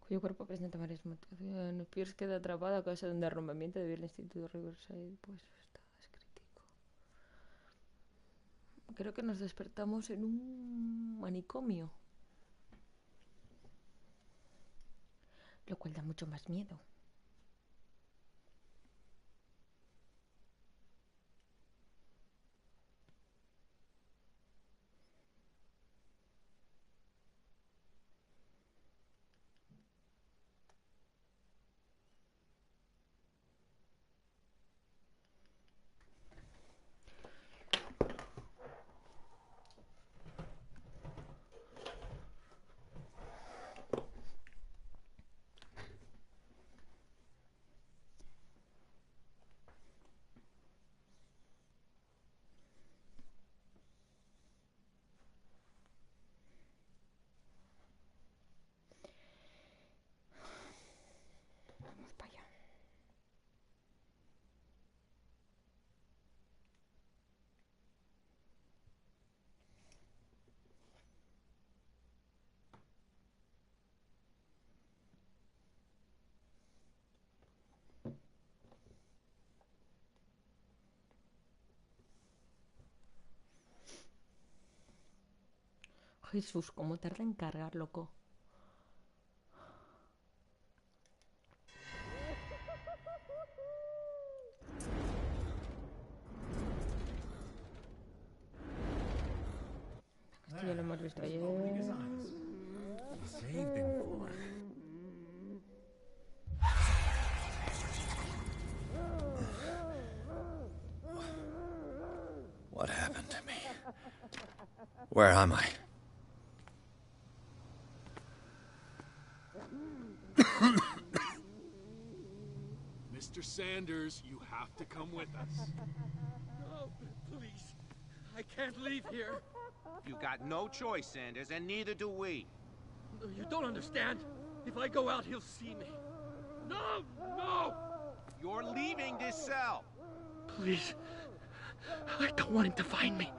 cuyo cuerpo presenta varias mutaciones. Pierce queda atrapado a causa de un derrumbamiento debido al Instituto Riverside. Pues está crítico. Creo que nos despertamos en un manicomio. Lo cual da mucho más miedo. Vamos para allá. Jesús, cómo tarda en cargar, loco. Esto ya lo hemos visto ayer. What happened to me? Where am I? Mr. Sanders, you have to come with us. No, please. I can't leave here. You got no choice, Sanders, and neither do we. You don't understand. If I go out, he'll see me. No! No! You're leaving this cell. Please. I don't want him to find me.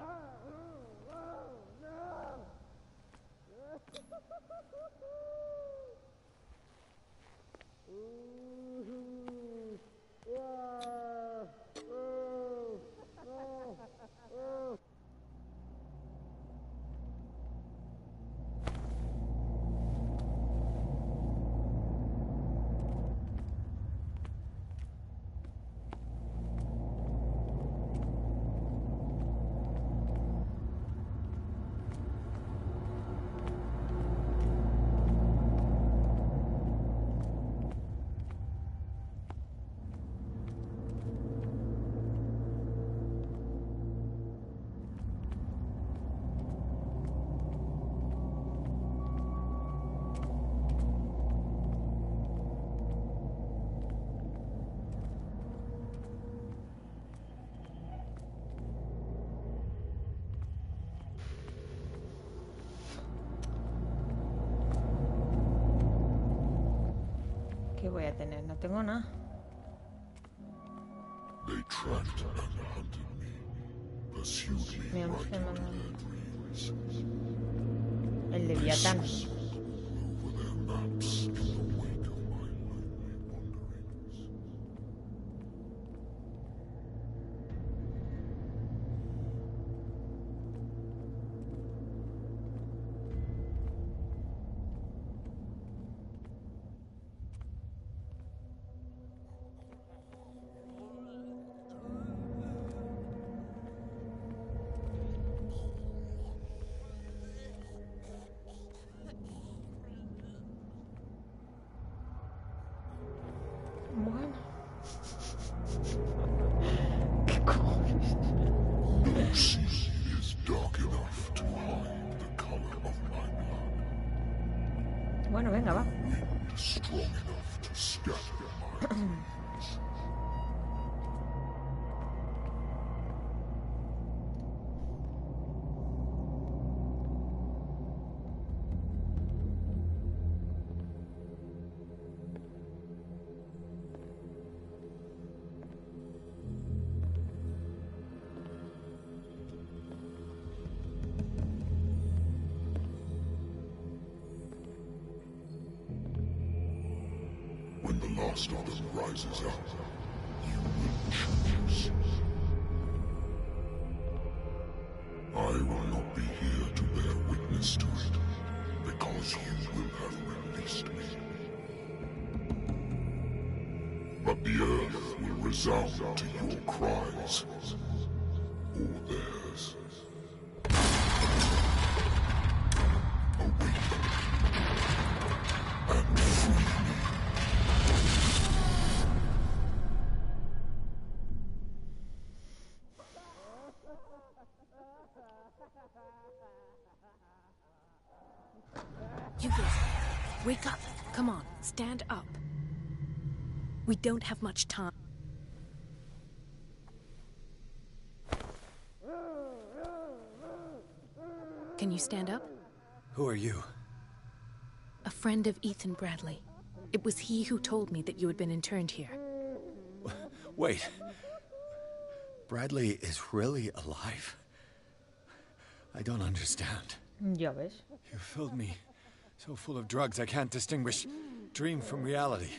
¿Qué voy a tener? No tengo nada. They tracked and hunted me, pursued me Mira, right me into mandan their dreams. el Leviatán. Over their maps in the wake of my lonely wanderings. Bueno. ¿Qué cojones? No sea is dark enough to hide the color of my blood. Bueno, venga, va. Wind strong enough to scatter my dreams. When the last of them rises up, you will choose. I will not be here to bear witness to it, because you will have released me. But the earth will resound to your cries, or theirs. Awake and free me. You guys, wake up. Come on, stand up. We don't have much time. Can you stand up? Who are you? A friend of Ethan Bradley. It was he who told me that you had been interned here. Wait. Bradley is really alive? I don't understand. Ya ves. You filled me so full of drugs I can't distinguish dream from reality.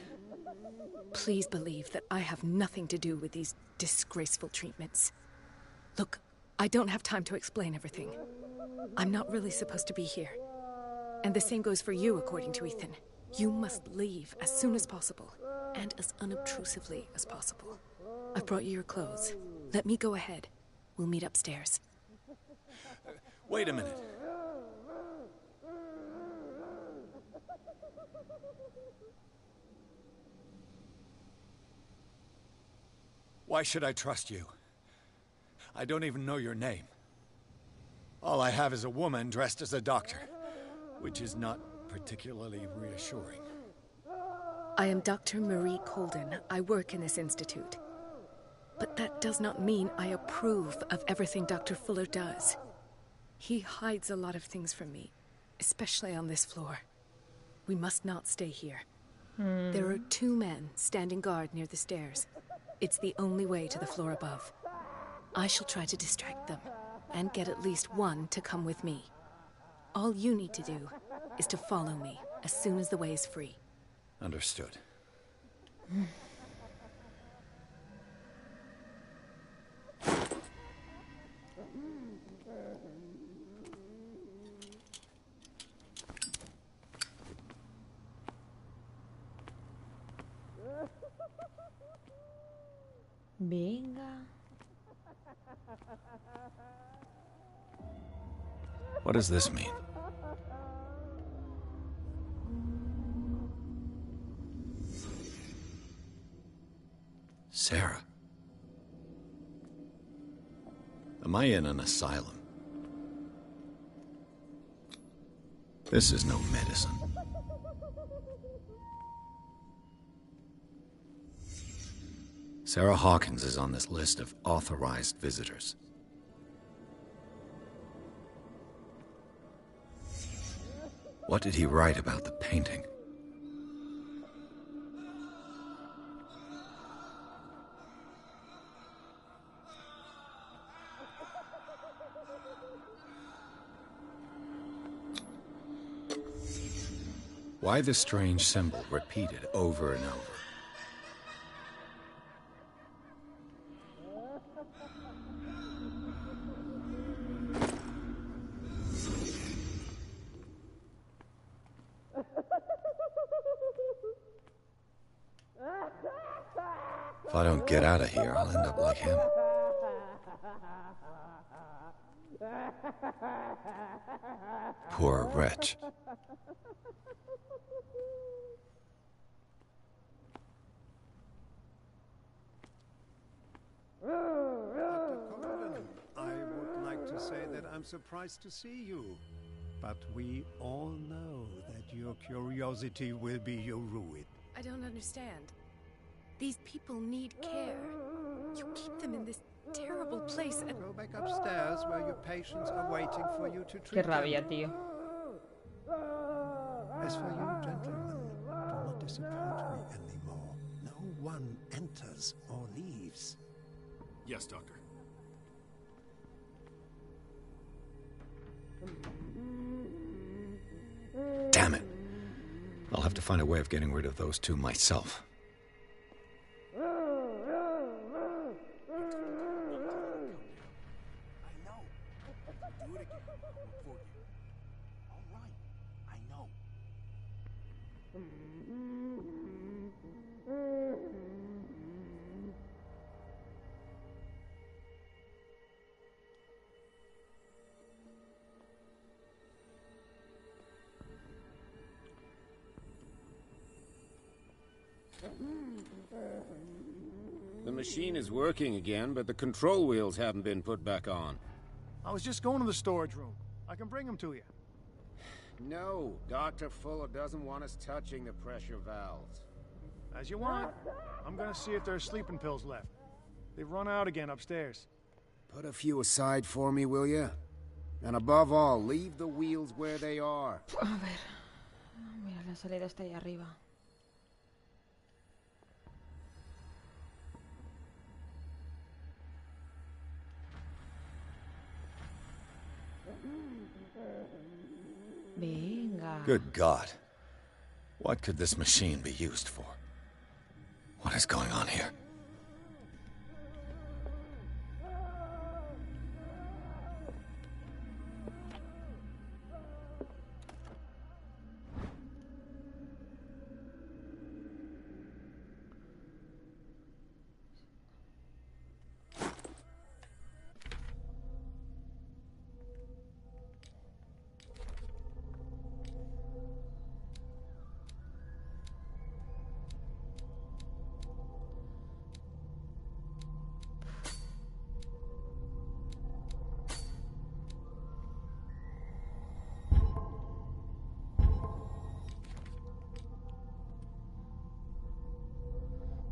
Please believe that I have nothing to do with these disgraceful treatments. Look, I don't have time to explain everything. I'm not really supposed to be here. And the same goes for you, according to Ethan. You must leave as soon as possible, and as unobtrusively as possible. I've brought you your clothes. Let me go ahead. We'll meet upstairs. Wait a minute. Why should I trust you? I don't even know your name. All I have is a woman dressed as a doctor, which is not particularly reassuring. I am Dr. Marie Colden. I work in this institute. But that does not mean I approve of everything Dr. Fuller does. He hides a lot of things from me, especially on this floor. We must not stay here. There are 2 men standing guard near the stairs. It's the only way to the floor above. I shall try to distract them, and get at least one to come with me. All you need to do is to follow me as soon as the way is free. Understood. Venga. What does this mean? Sarah. Am I in an asylum? This is no medicine. Sarah Hawkins is on this list of authorized visitors. What did he write about the painting? Why the strange symbol repeated over and over? If I don't get out of here, I'll end up like him. Poor wretch. Dr. Colden, I would like to say that I'm surprised to see you. But we all know that your curiosity will be your ruin. I don't understand. These people need care. You keep them in this terrible place and... Go back upstairs where your patients are waiting for you to Qué treat rabia, them. tío. As for you, gentlemen, do not disappoint me anymore. No one enters or leaves. Yes, Doctor. Damn it. I'll have to find a way of getting rid of those two myself. The machine is working again, but the control wheels haven't been put back on. I was just going to the storage room. I can bring them to you. No, Dr. Fuller doesn't want us touching the pressure valves. As you want. I'm gonna see if there's sleeping pills left. They've run out again upstairs. Put a few aside for me, will you? And above all, leave the wheels where they are. A ver. Mira, la salida está ahí arriba. Venga. Good God. What could this machine be used for? What is going on here?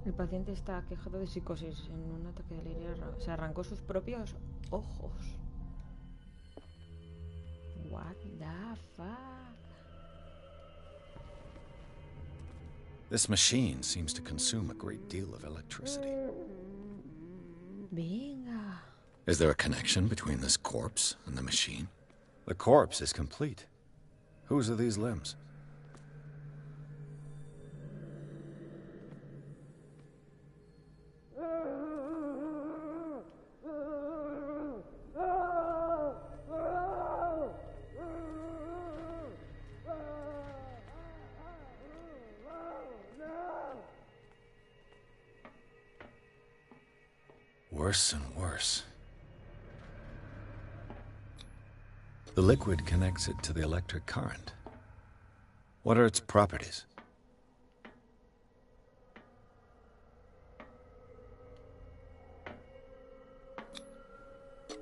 El paciente está quejado de psicosis en un ataque de delirio. Se arrancó sus propios ojos. What the fuck? This machine seems to consume a great deal of electricity. Venga. Is there a connection between this corpse and the machine? The corpse is complete. Whose are these limbs? Worse and worse. The liquid connects it to the electric current. What are its properties?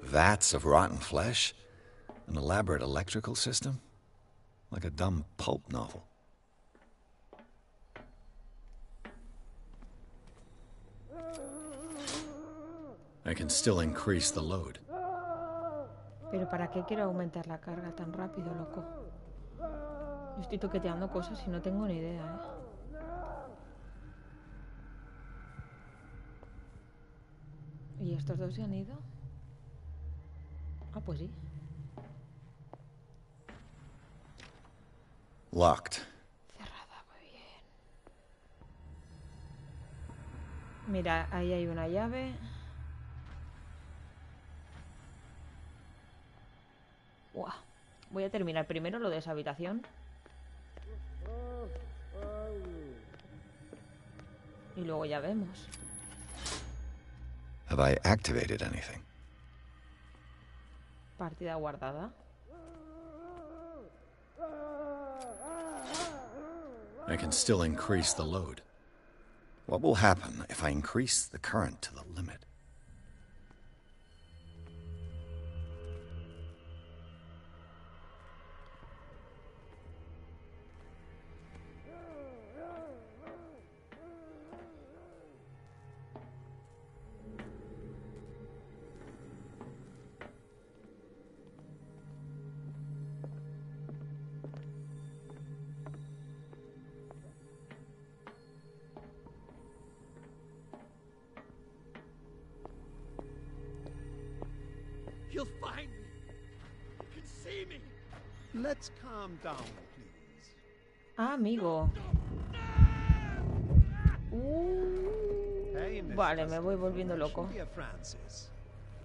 Vats of rotten flesh? An elaborate electrical system? Like a dumb pulp novel. I can still increase the load. Pero ¿para qué quiero aumentar la carga tan rápido, loco? Yo estoy toqueteando cosas y no tengo ni idea, ¿Y estos dos se han ido? Ah, pues sí. Locked. Cerrada, muy bien. Mira, ahí hay una llave. Buah. Voy a terminar primero lo de esa habitación. Y luego ya vemos. Have I activated anything? Partida guardada. I can still increase the load. What will happen if I increase the current to the limit? He'll find me. He can see me. Let's calm down, please. Ah, amigo. Vale, me voy volviendo loco.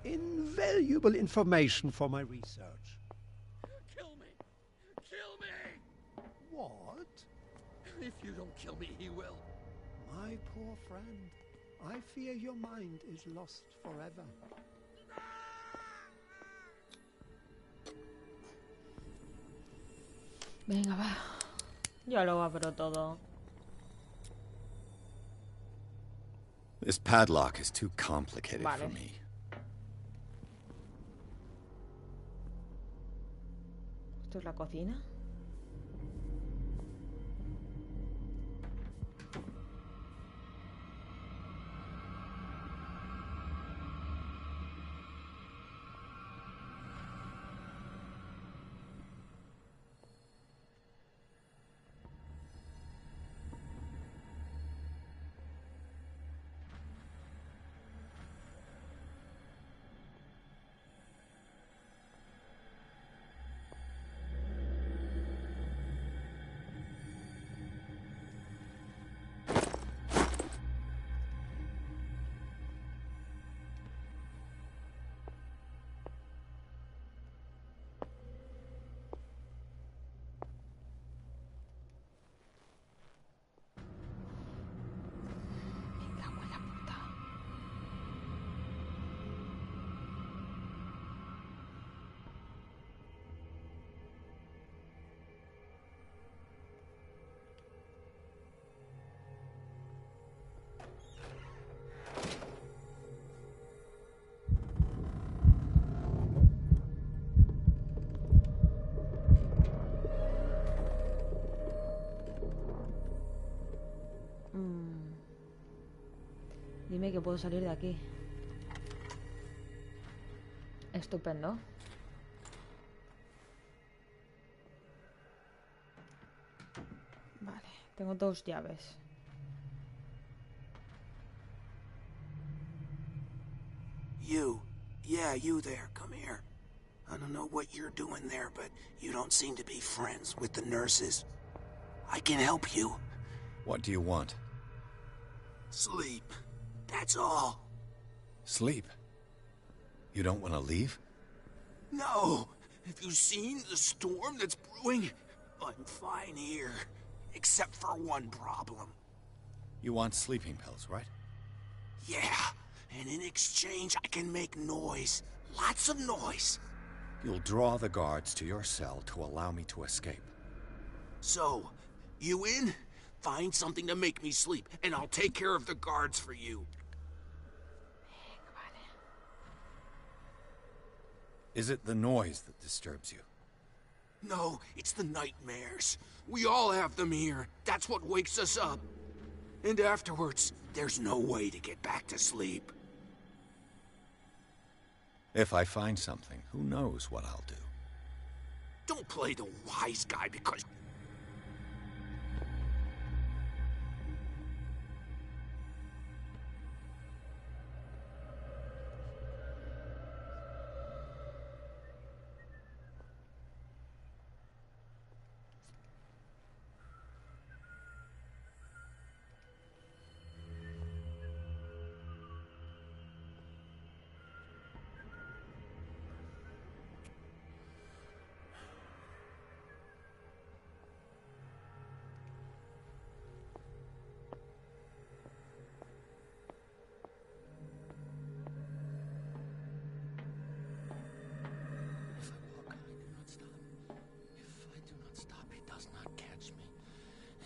Invaluable information for my research. Kill me! Kill me! What? If you don't kill me, he will. My poor friend, I fear your mind is lost forever. Venga, va. Ya lo abro todo. This padlock is too complicated for me. ¿Esto es la cocina? Dime que puedo salir de aquí. Estupendo. Vale, tengo 2 llaves. Yeah, you there, come here. I don't know what you're doing there, but you don't seem to be friends with the nurses. I can help you. What do you want? Sleep. That's all. Sleep? You don't want to leave? No. Have you seen the storm that's brewing? I'm fine here. Except for one problem. You want sleeping pills, right? Yeah. And in exchange, I can make noise. Lots of noise. You'll draw the guards to your cell to allow me to escape. So, you in? Find something to make me sleep, and I'll take care of the guards for you. Is it the noise that disturbs you? No, it's the nightmares. We all have them here. That's what wakes us up. And afterwards, there's no way to get back to sleep. If I find something, who knows what I'll do? Don't play the wise guy because...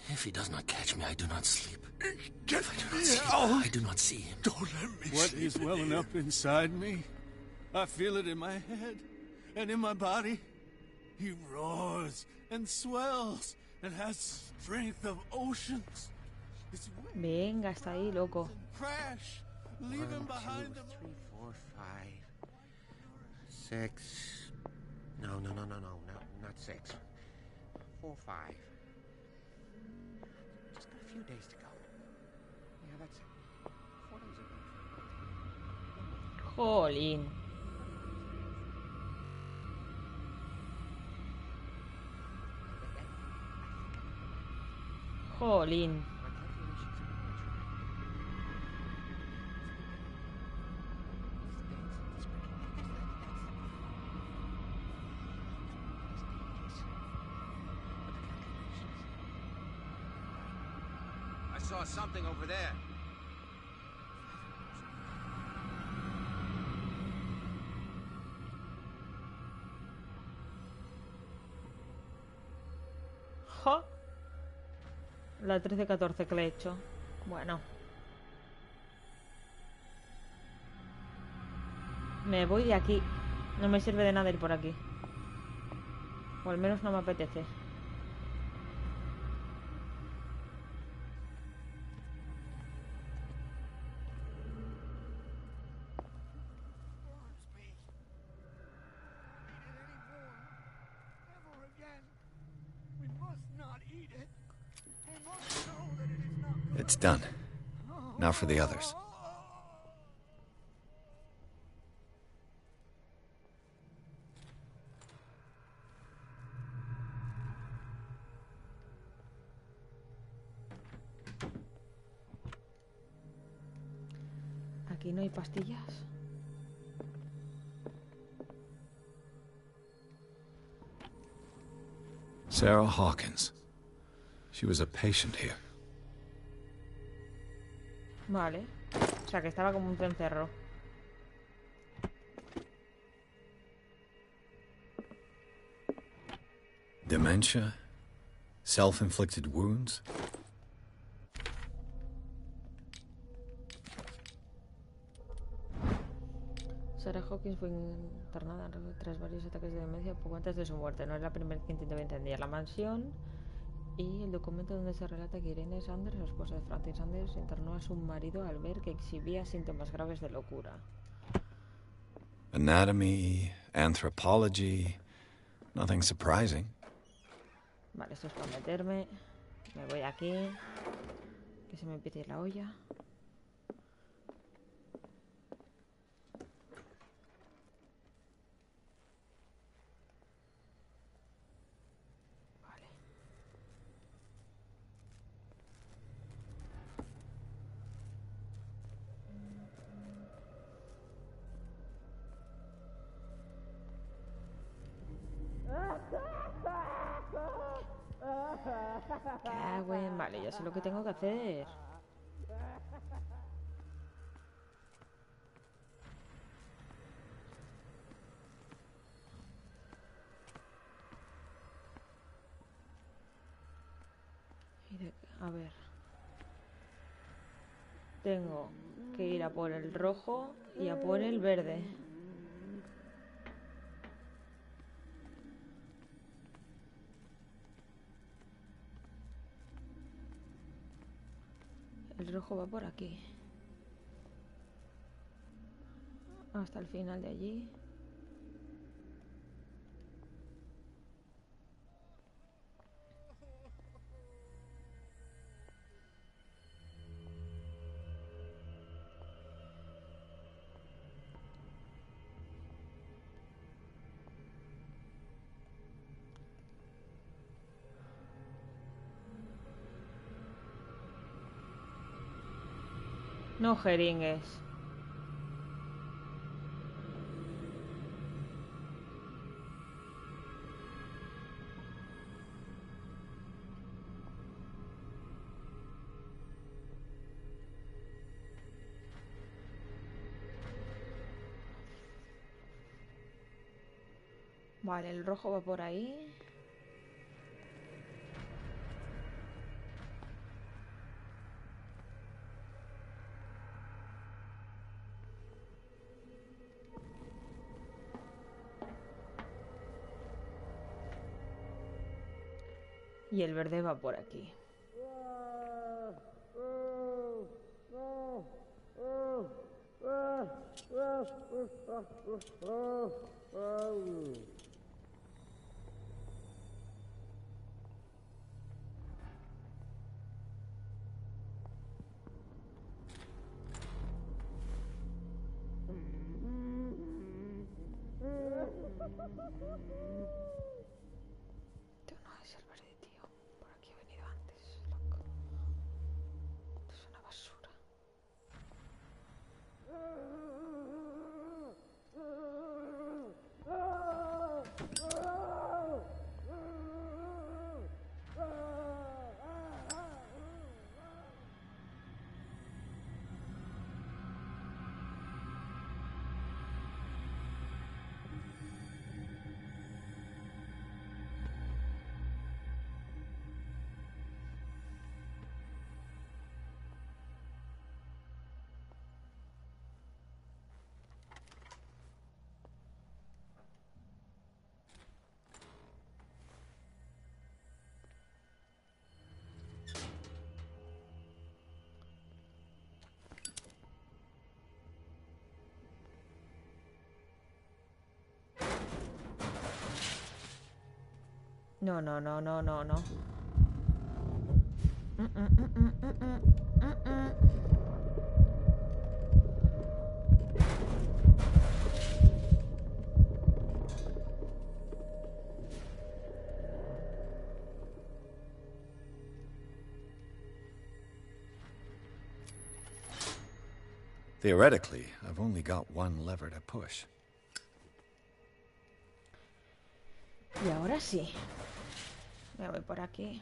If he does not catch me, I do not sleep. Get If I do not see him, I do not see him. Don't let me What sleep. is welling up inside me? I feel it in my head and in my body. He roars and swells and has strength of oceans. His Venga, está ahí, loco. crash, leaving 1, 2, behind them. 3, 4, 5, 6. No, not 6. 4, 5. Just got a few days to go. Yeah, that's it. 4 days ago. Jolín. Jolín. I saw something over there. Jo. La 13-14 que le he hecho. Bueno. Me voy de aquí. No me sirve de nada ir por aquí. O al menos no me apetece. It's done. Now for the others. Aquí no hay pastillas. Sarah Hawkins. She was a patient here. Vale. O sea, que estaba como un cencerro. Dementia? Self-inflicted wounds? Sarah Hawkins fue internada tras varios ataques de demencia poco antes de su muerte. No es la primera que intentó incendiar la mansión. Y el documento donde se relata que Irene Sanders, la esposa de Francis Sanders, internó a su marido al ver que exhibía síntomas graves de locura. Anatomy, anthropology, nothing surprising. Vale, esto es para meterme. Me voy aquí. Que se me empiece a ir la olla. Vale, ya sé lo que tengo que hacer. A ver. Tengo que ir a por el rojo y a por el verde. El rojo va por aquí. Hasta el final de allí. No jeringues. Vale, el rojo va por ahí. Y el verde va por aquí. No es el verde, tío. Por aquí he venido antes, loco. No, no, no, no, no, no. Theoretically, I've only got one lever to push. Y ahora sí. Me voy por aquí.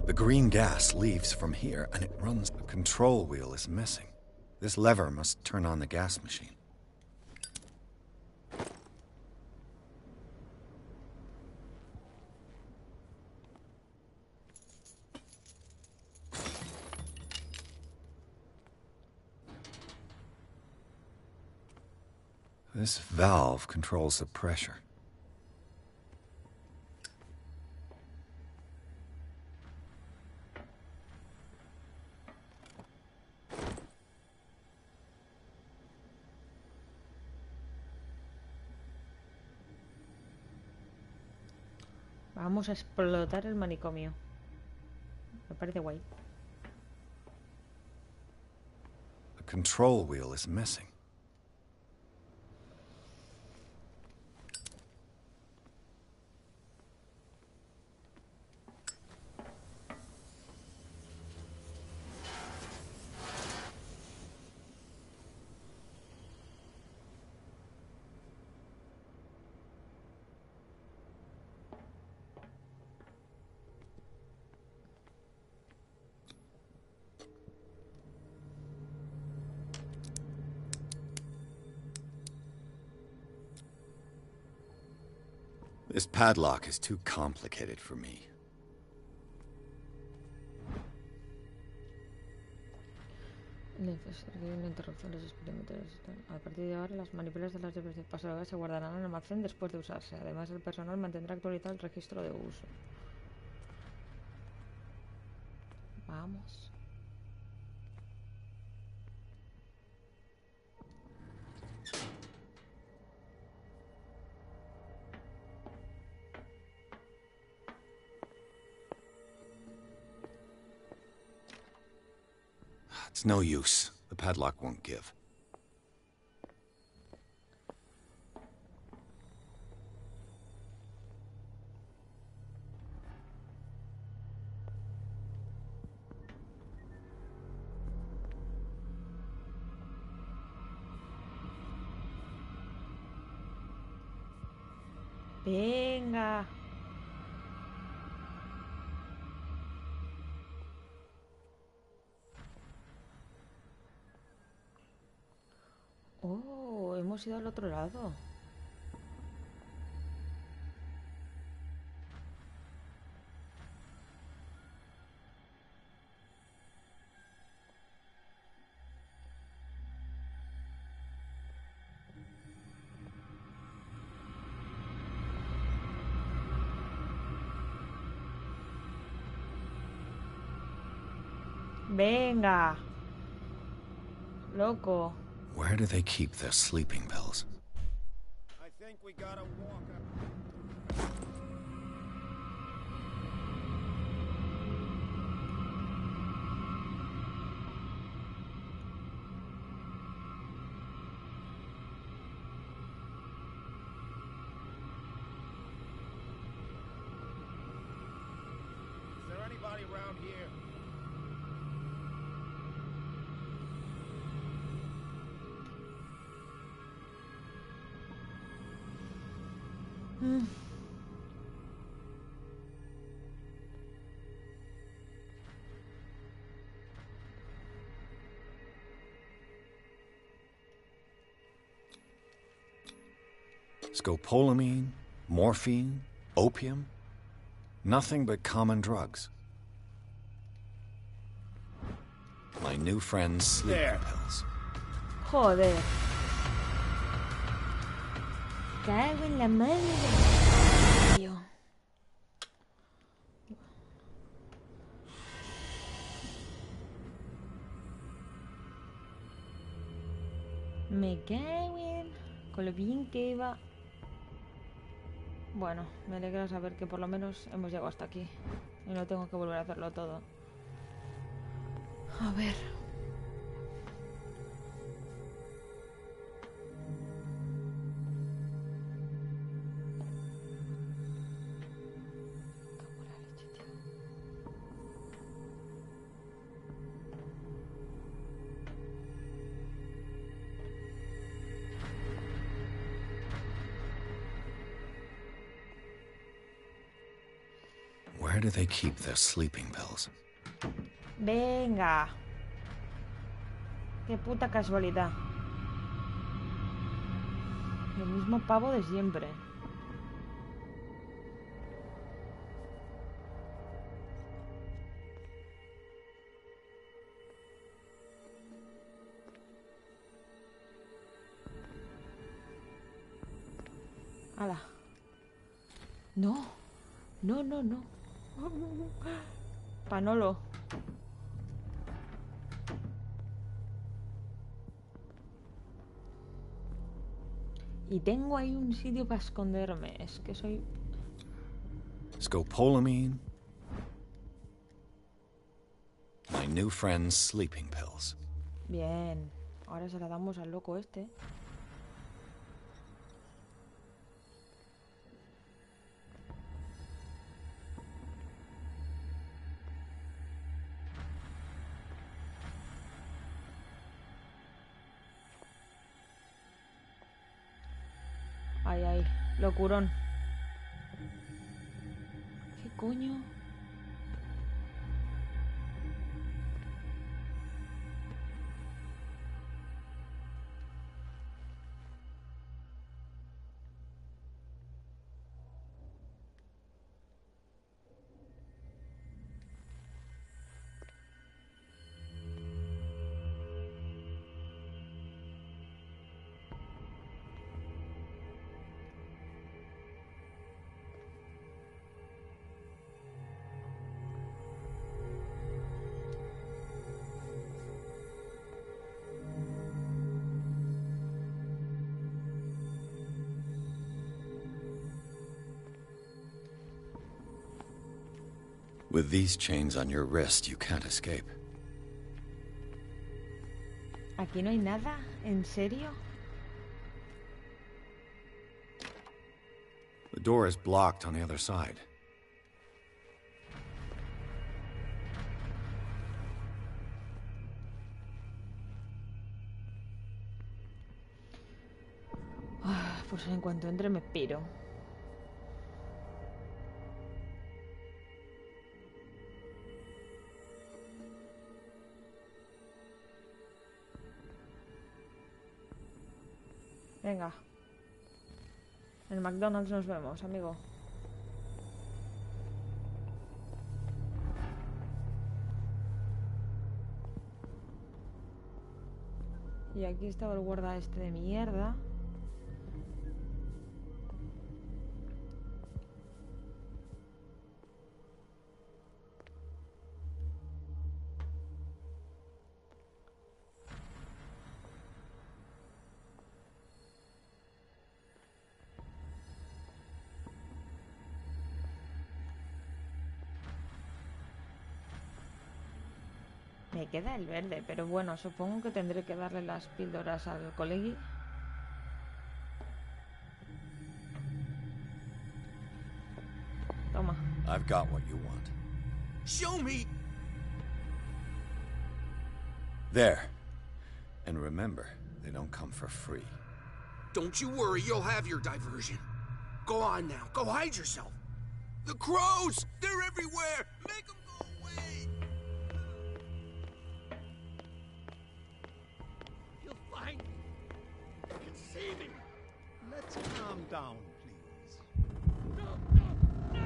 The green gas leaves from here, and it runs. The control wheel is missing. This lever must turn on the gas machine. This valve controls the pressure. Vamos a explotar el manicomio. Me parece guay. The control wheel is missing. This padlock is too complicated for me. Una interrupción de los experimentos. A partir de ahora, las manipulas de las llaves de pasarlo se guardarán en el almacén después de usarse. Además, el personal mantendrá actualizado el registro de uso. Vamos. It's no use. The padlock won't give. Venga. Oh, hemos ido al otro lado. Venga. Loco. Where do they keep their sleeping pills? I think we gotta walk up. Is there anybody around here? Scopolamine, morphine, opium. Nothing but common drugs. My new friend's sleeping pills. Joder. Cago en la madre de Dios. Me cago en... Con lo bien que iba. Bueno, me alegra saber que por lo menos hemos llegado hasta aquí. Y no tengo que volver a hacerlo todo. A ver... Where do they keep their sleeping pills? Venga. Qué puta casualidad. El mismo pavo de siempre. ¡Hala! No. No, no, no. Panolo. Y tengo ahí un sitio para esconderme. Es que soy... Scopolamine. My new friend's sleeping pills. Bien. Ahora se la damos al loco este. Ay, ay, locurón. ¿Qué coño? With these chains on your wrist, you can't escape. ¿Aquí no hay nada? ¿En serio? The door is blocked on the other side. Pues en cuanto entre me piro. Venga. En el McDonald's nos vemos, amigo. Y aquí estaba el guarda este de mierda. Me queda el verde, pero bueno, supongo que tendré que darle las píldoras al colegui. Toma. I've got what you want. Show me! There. And remember, they don't come for free. Don't you worry, you'll have your diversion. Go on now, go hide yourself. The crows! They're everywhere! Make them go away! He'll find me. He can see me. Let's calm down, please. No, no, no!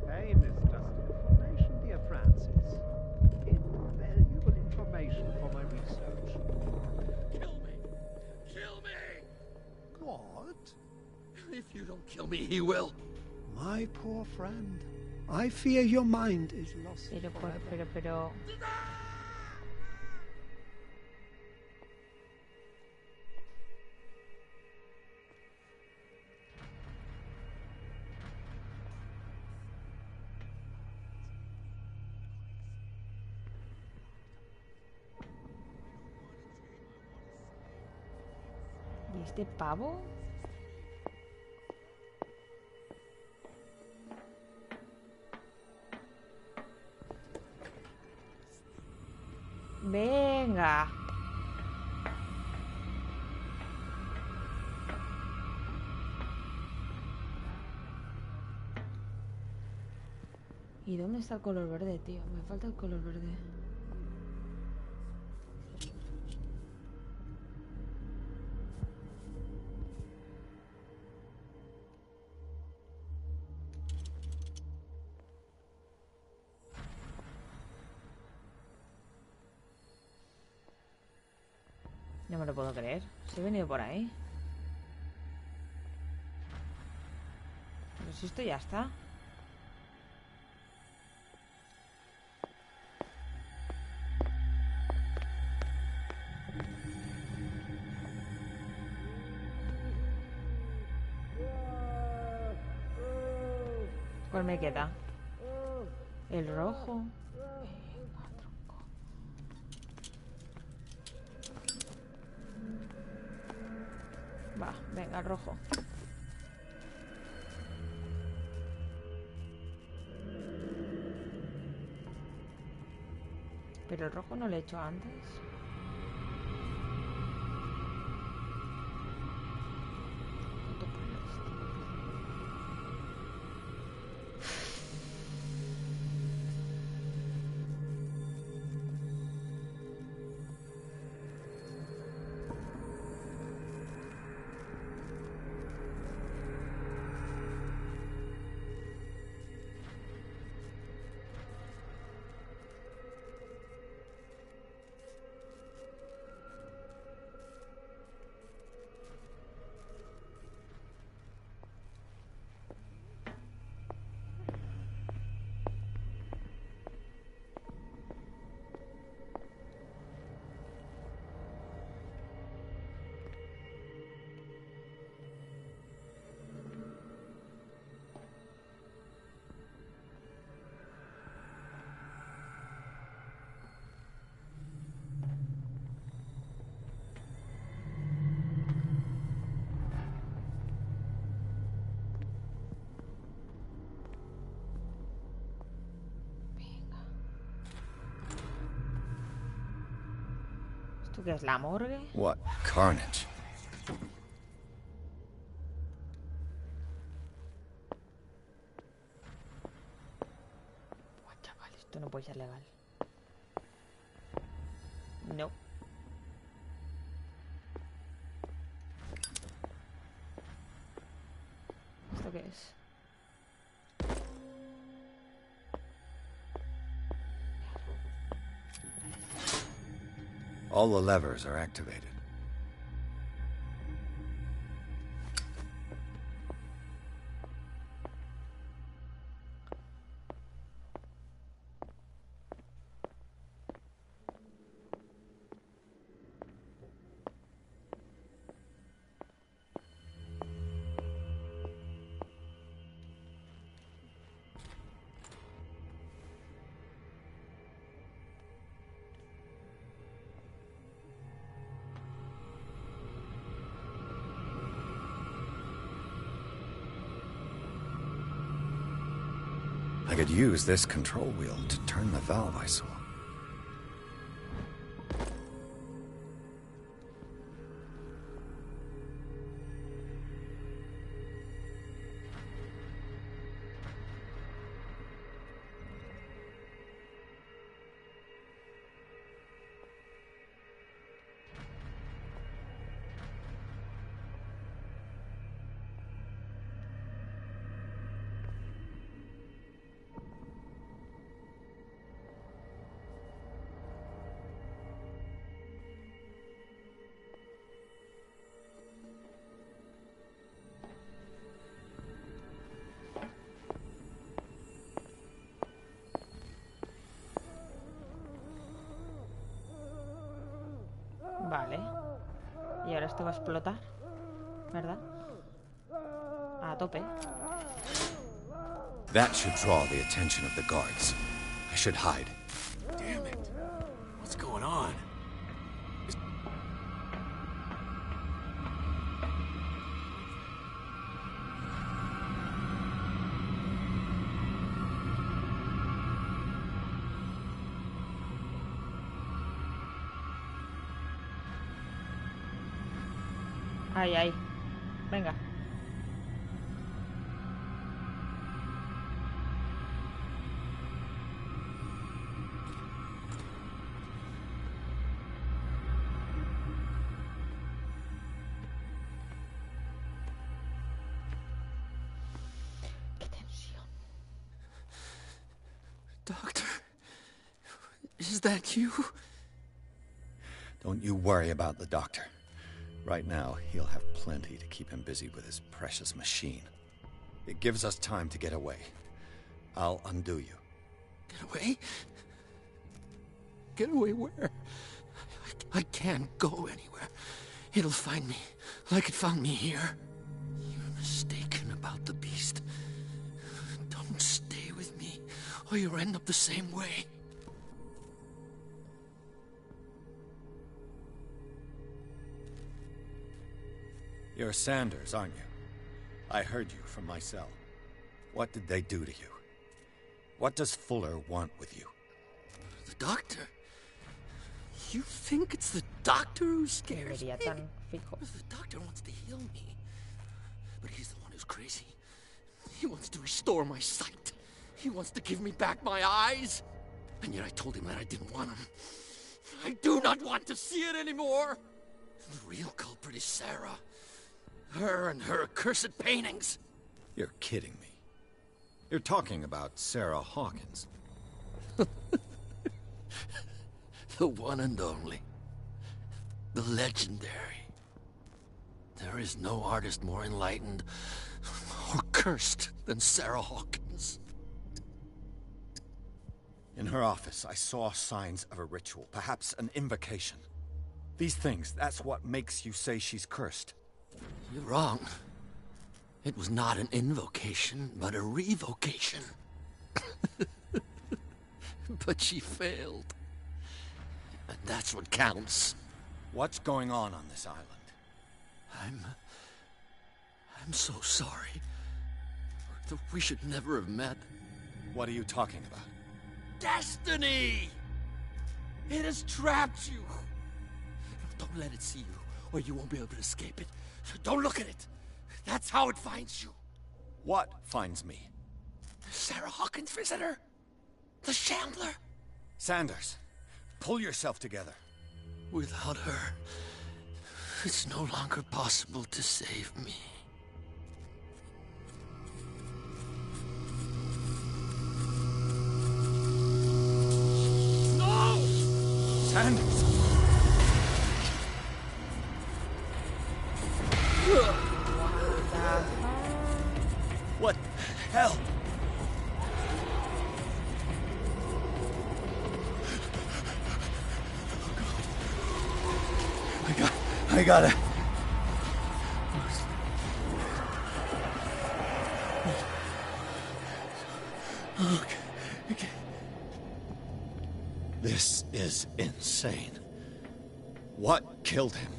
Pain is just information, dear Francis. If you don't kill me, he will. My poor friend, I fear your mind is lost. Pero... ¿Y este pavo? Venga. ¿Y dónde está el color verde, tío? Me falta el color verde. No me lo puedo creer. Si he venido por ahí. Pero si esto ya está. ¿Cuál me queda? El rojo. Va, venga, el rojo. Pero el rojo no lo he hecho antes. ¿Esto qué es, la morgue? What carnage? Buah, chaval, esto no puede ser legal. No. ¿Esto qué es? All the levers are activated. I could use this control wheel to turn the valve I saw. Vale. Y ahora esto va a explotar, ¿verdad? A tope. That should draw the attention of the guards. I should hide. Damn it. What's going on? Ahí, ahí. Venga. Qué tensión. Doctor, is that you? Don't you worry about the doctor. Right now, he'll have plenty to keep him busy with his precious machine. It gives us time to get away. I'll undo you. Get away? Get away where? I can't go anywhere. It'll find me, like it found me here. You're mistaken about the beast. Don't stay with me, or you'll end up the same way. You're Sanders, aren't you? I heard you from my cell. What did they do to you? What does Fuller want with you? The doctor? You think it's the doctor who scares me? The doctor wants to heal me. But he's the one who's crazy. He wants to restore my sight. He wants to give me back my eyes. And yet I told him that I didn't want him. I do not want to see it anymore. The real culprit is Sarah. Her and her accursed paintings. You're kidding me. You're talking about Sarah Hawkins. The one and only. The legendary. There is no artist more enlightened or cursed than Sarah Hawkins. In her office, I saw signs of a ritual, perhaps an invocation. These things, that's what makes you say she's cursed. You're wrong. It was not an invocation, but a revocation. But she failed. And that's what counts. What's going on this island? I'm so sorry. We should never have met. What are you talking about? Destiny! It has trapped you. Don't let it see you, or you won't be able to escape it. Don't look at it. That's how it finds you. What finds me? Sarah Hawkins' visitor. The Shambler. Sanders, pull yourself together. Without her, it's no longer possible to save me. No! Sanders! What the hell? I gotta. Okay. This is insane. What killed him?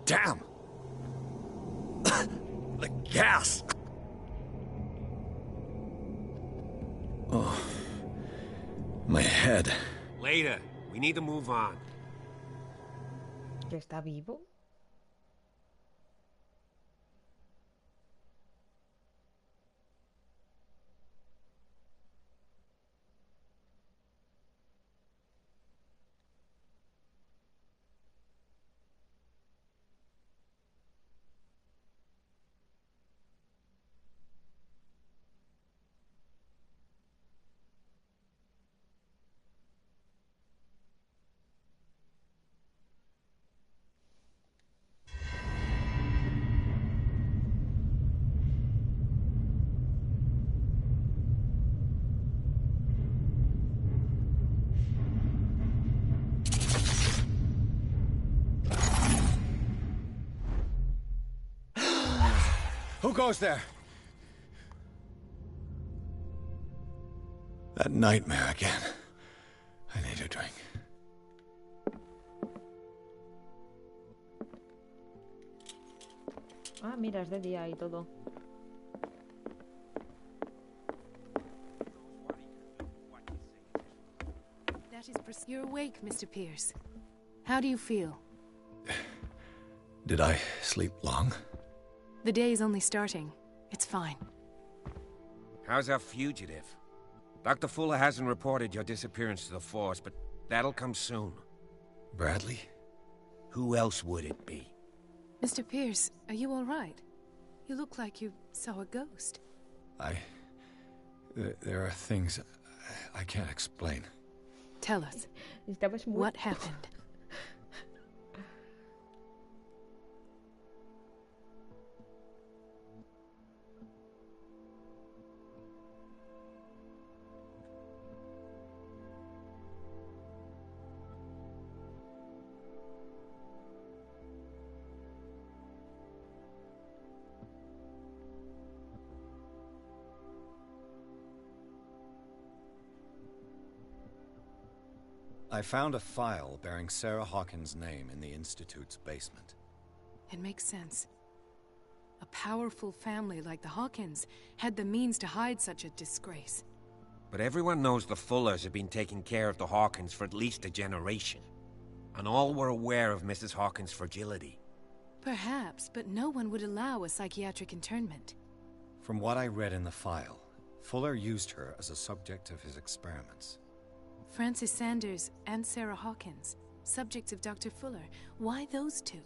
Damn! The gas! Oh. My head. Later. We need to move on. ¿Que está vivo? Who goes there? That nightmare again. I need a drink. Ah, mira, es de día y todo. You're awake, Mr. Pierce. How do you feel? Did I sleep long? The day is only starting. It's fine. How's our fugitive? Dr. Fuller hasn't reported your disappearance to the force, but that'll come soon. Bradley? Who else would it be? Mr. Pierce, are you all right? You look like you saw a ghost. There are things I can't explain. Tell us. What happened? I found a file bearing Sarah Hawkins' name in the Institute's basement. It makes sense. A powerful family like the Hawkins had the means to hide such a disgrace. But everyone knows the Fullers have been taking care of the Hawkins for at least a generation. And all were aware of Mrs. Hawkins' fragility. Perhaps, but no one would allow a psychiatric internment. From what I read in the file, Fuller used her as a subject of his experiments. Francis Sanders and Sarah Hawkins, subjects of Dr. Fuller. Why those two?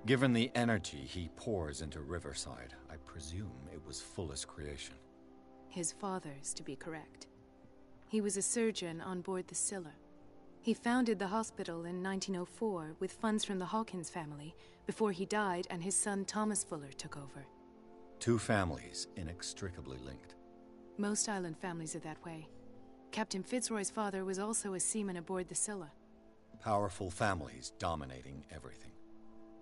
Given the energy he pours into Riverside, I presume it was Fuller's creation. His father's, to be correct. He was a surgeon on board the Scylla. He founded the hospital in 1904 with funds from the Hawkins family before he died and his son Thomas Fuller took over. Two families inextricably linked. Most island families are that way. Captain Fitzroy's father was also a seaman aboard the Scylla. Powerful families dominating everything.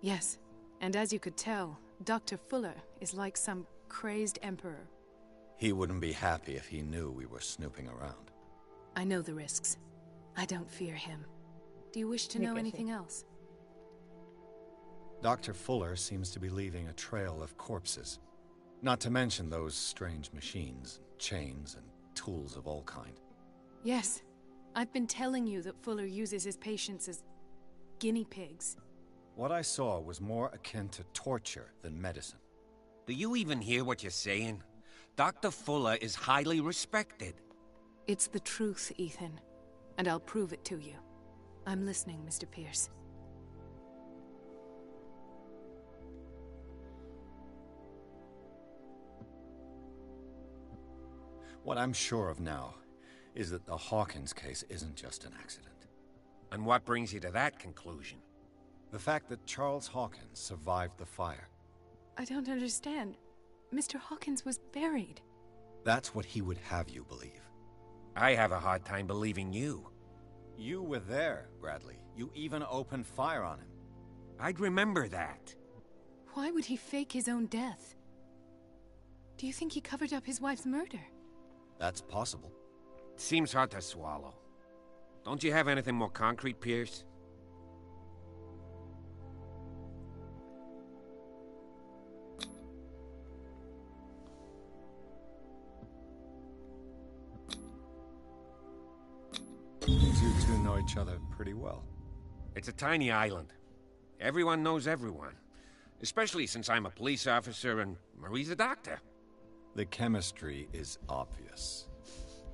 Yes, and as you could tell, Dr. Fuller is like some crazed emperor. He wouldn't be happy if he knew we were snooping around. I know the risks. I don't fear him. Do you wish to know anything else? Dr. Fuller seems to be leaving a trail of corpses. Not to mention those strange machines, chains, and tools of all kind. Yes. I've been telling you that Fuller uses his patients as guinea pigs. What I saw was more akin to torture than medicine. Do you even hear what you're saying? Dr. Fuller is highly respected. It's the truth, Ethan. And I'll prove it to you. I'm listening, Mr. Pierce. What I'm sure of now is that the Hawkins case isn't just an accident. And what brings you to that conclusion? The fact that Charles Hawkins survived the fire. I don't understand. Mr. Hawkins was buried. That's what he would have you believe. I have a hard time believing you. You were there, Bradley. You even opened fire on him. I'd remember that. Why would he fake his own death? Do you think he covered up his wife's murder? That's possible. Seems hard to swallow. Don't you have anything more concrete, Pierce? seems you two know each other pretty well. It's a tiny island. Everyone knows everyone. Especially since I'm a police officer and Marie's a doctor. The chemistry is obvious.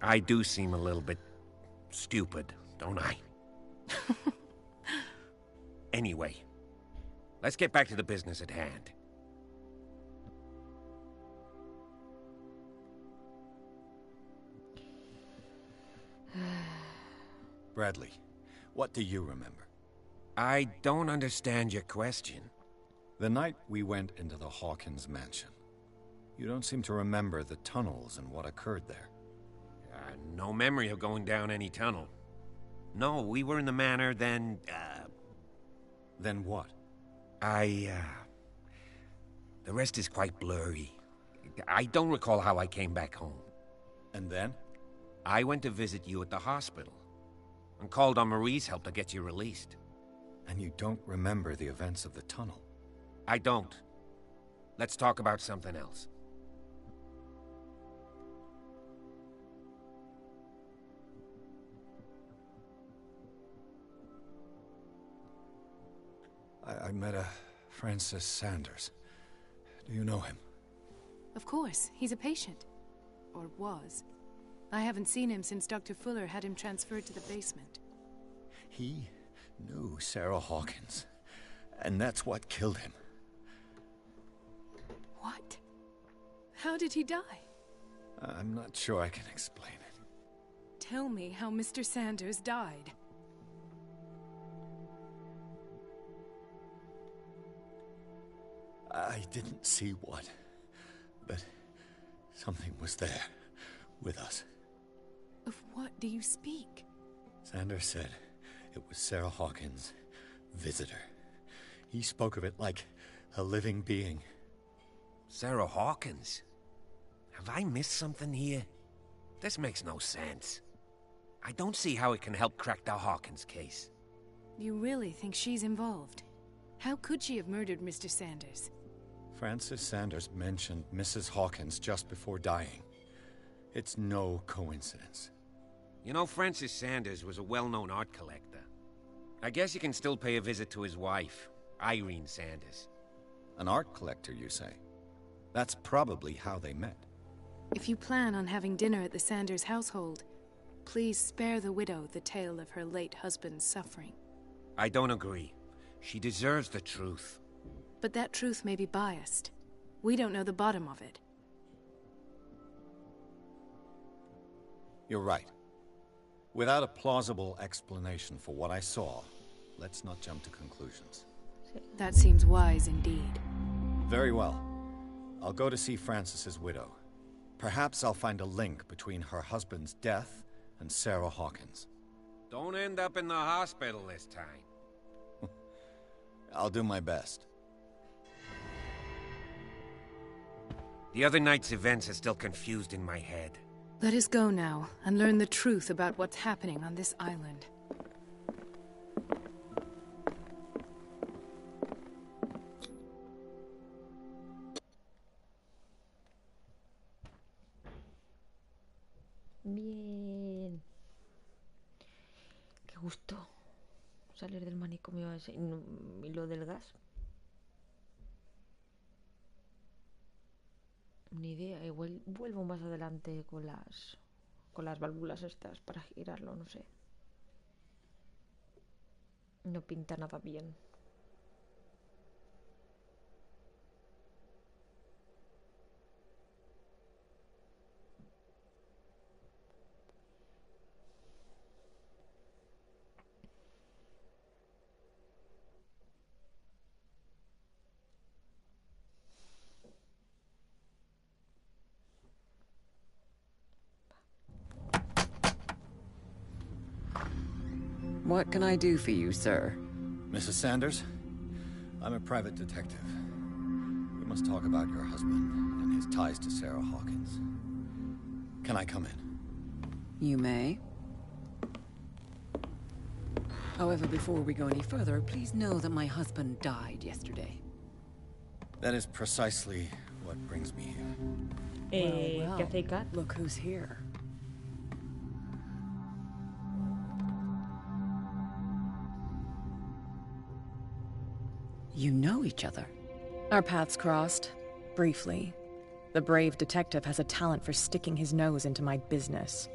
I do seem a little bit stupid, don't I? Anyway, let's get back to the business at hand. Bradley, what do you remember? I don't understand your question. The night we went into the Hawkins mansion. You don't seem to remember the tunnels and what occurred there. No memory of going down any tunnel. No, we were in the manor, then, Then what? The rest is quite blurry. I don't recall how I came back home. And then? I went to visit you at the hospital, and called on Marie's help to get you released. And you don't remember the events of the tunnel? I don't. Let's talk about something else. I met a Francis Sanders. Do you know him? Of course, he's a patient. Or was. I haven't seen him since Dr. Fuller had him transferred to the basement. He knew Sarah Hawkins, and that's what killed him. What? How did he die? I'm not sure I can explain it. Tell me how Mr. Sanders died. I didn't see what, but something was there, with us. Of what do you speak? Sanders said it was Sarah Hawkins' visitor. He spoke of it like a living being. Sarah Hawkins? Have I missed something here? This makes no sense. I don't see how it can help crack the Hawkins case. You really think she's involved? How could she have murdered Mr. Sanders? Francis Sanders mentioned Mrs. Hawkins just before dying. It's no coincidence. You know, Francis Sanders was a well-known art collector. I guess you can still pay a visit to his wife, Irene Sanders. An art collector, you say? That's probably how they met. If you plan on having dinner at the Sanders household, please spare the widow the tale of her late husband's suffering. I don't agree. She deserves the truth. But that truth may be biased. We don't know the bottom of it. You're right. Without a plausible explanation for what I saw, let's not jump to conclusions. That seems wise indeed. Very well. I'll go to see Francis's widow. Perhaps I'll find a link between her husband's death and Sarah Hawkins. Don't end up in the hospital this time. I'll do my best. The other night's events are still confused in my head. Let us go now and learn the truth about what's happening on this island. Bien. Qué gusto salir del manicomio ese y lo del gas. Ni idea, igual vuelvo más adelante con las válvulas estas para girarlo, no sé. No pinta nada bien. What can I do for you, sir? Mrs. Sanders? I'm a private detective. We must talk about your husband and his ties to Sarah Hawkins. Can I come in? You may. However, before we go any further, please know that my husband died yesterday. That is precisely what brings me here. Well, look who's here. You know each other? Our paths crossed, briefly. The brave detective has a talent for sticking his nose into my business.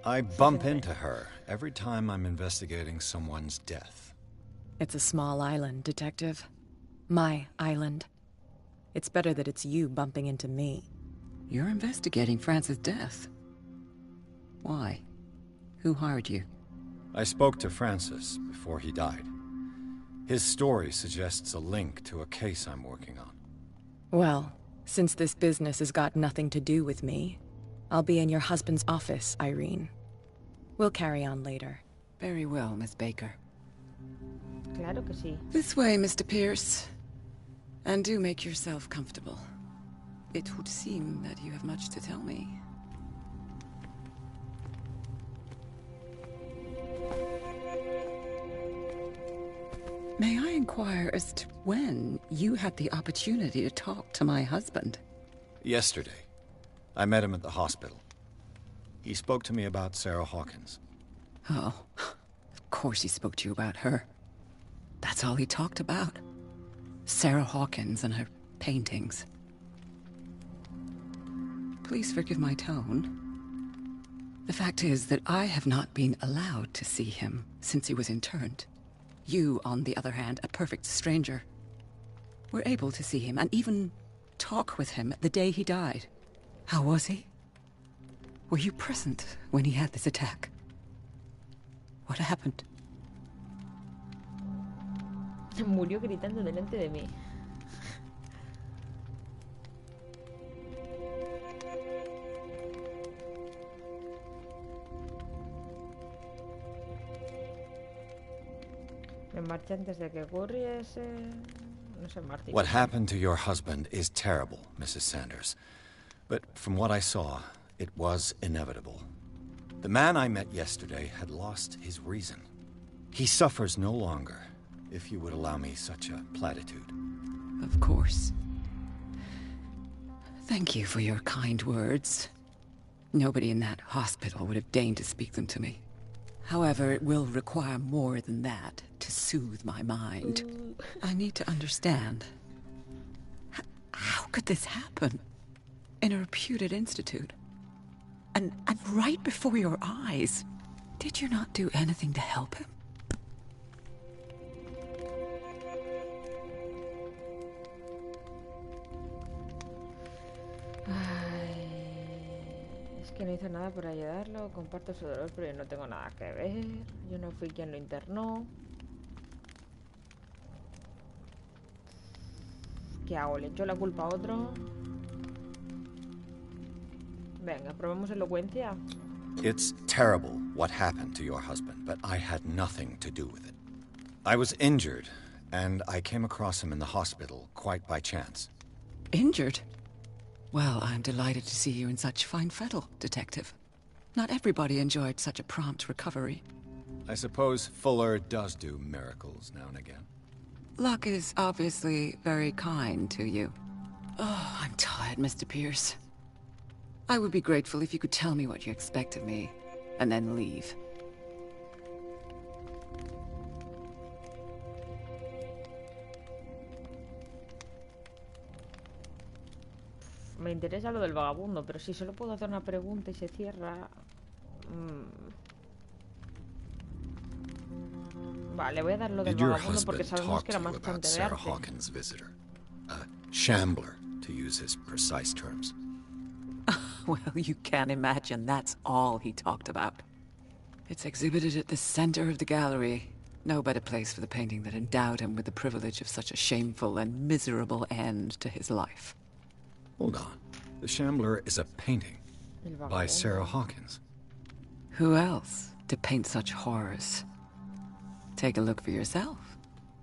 I bump into her every time I'm investigating someone's death. It's a small island, Detective. My island. It's better that it's you bumping into me. You're investigating Francis' death. Why? Who hired you? I spoke to Francis before he died. His story suggests a link to a case I'm working on. Well, since this business has got nothing to do with me, I'll be in your husband's office, Irene. We'll carry on later. Very well, Miss Baker. Claro que sí. This way, Mr. Pierce. And do make yourself comfortable. It would seem that you have much to tell me. May I inquire as to when you had the opportunity to talk to my husband? Yesterday. I met him at the hospital. He spoke to me about Sarah Hawkins. Oh, of course he spoke to you about her. That's all he talked about. Sarah Hawkins and her paintings. Please forgive my tone. The fact is that I have not been allowed to see him since he was interned. You, on the other hand, a perfect stranger, were able to see him and even talk with him the day he died. How was he? Were you present when he had this attack? What happened? Murió gritando delante de mí. Me marché antes de que ocurriese. No sé, Martín. What happened to your husband is terrible, Mrs. Sanders. But from what I saw, it was inevitable. The man I met yesterday had lost his reason. He suffers no longer, if you would allow me such a platitude. Of course. Thank you for your kind words. Nobody in that hospital would have deigned to speak them to me. However, it will require more than that to soothe my mind. I need to understand. How could this happen? In a reputed institute? And right before your eyes? Did you not do anything to help him? Que no hizo nada por ayudarlo, comparto su dolor, pero yo no tengo nada que ver. Yo no fui quien lo internó. ¿Qué hago? ¿Le echo la culpa a otro? Venga, probemos elocuencia. It's terrible what happened to your husband, but I had nothing to do with it. I was injured, and I came across him in the hospital quite by chance. Injured? Well, I'm delighted to see you in such fine fettle, Detective. Not everybody enjoyed such a prompt recovery. I suppose Fuller does do miracles now and again. Luck is obviously very kind to you. Oh, I'm tired, Mr. Pierce. I would be grateful if you could tell me what you expect of me, and then leave. Me interesa lo del vagabundo, pero si solo puedo hacer una pregunta y se cierra... Vale, voy a dar lo del vagabundo porque sabemos que era más bastante de arte. Hawkins' visitor, a shambler, to use his precise terms. Well, you can imagine that's all he talked about. It's exhibited at the center of the gallery. No better place for the painting that endowed him with the privilege of such a shameful and miserable end to his life. Hold on. The Shambler is a painting by Sarah Hawkins. Who else to paint such horrors? Take a look for yourself,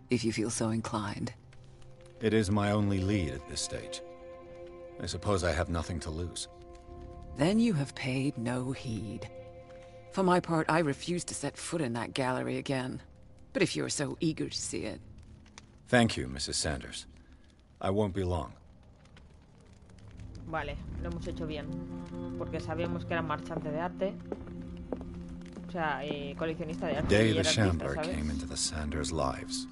if you feel so inclined. It is my only lead at this stage. I suppose I have nothing to lose. Then you have paid no heed. For my part, I refuse to set foot in that gallery again. But if you're so eager to see it... Thank you, Mrs. Sanders. I won't be long. Vale, lo hemos hecho bien. Porque sabíamos que era marchante de arte. O sea, coleccionista de arte. The day the Shambler came into the Sanders' lives.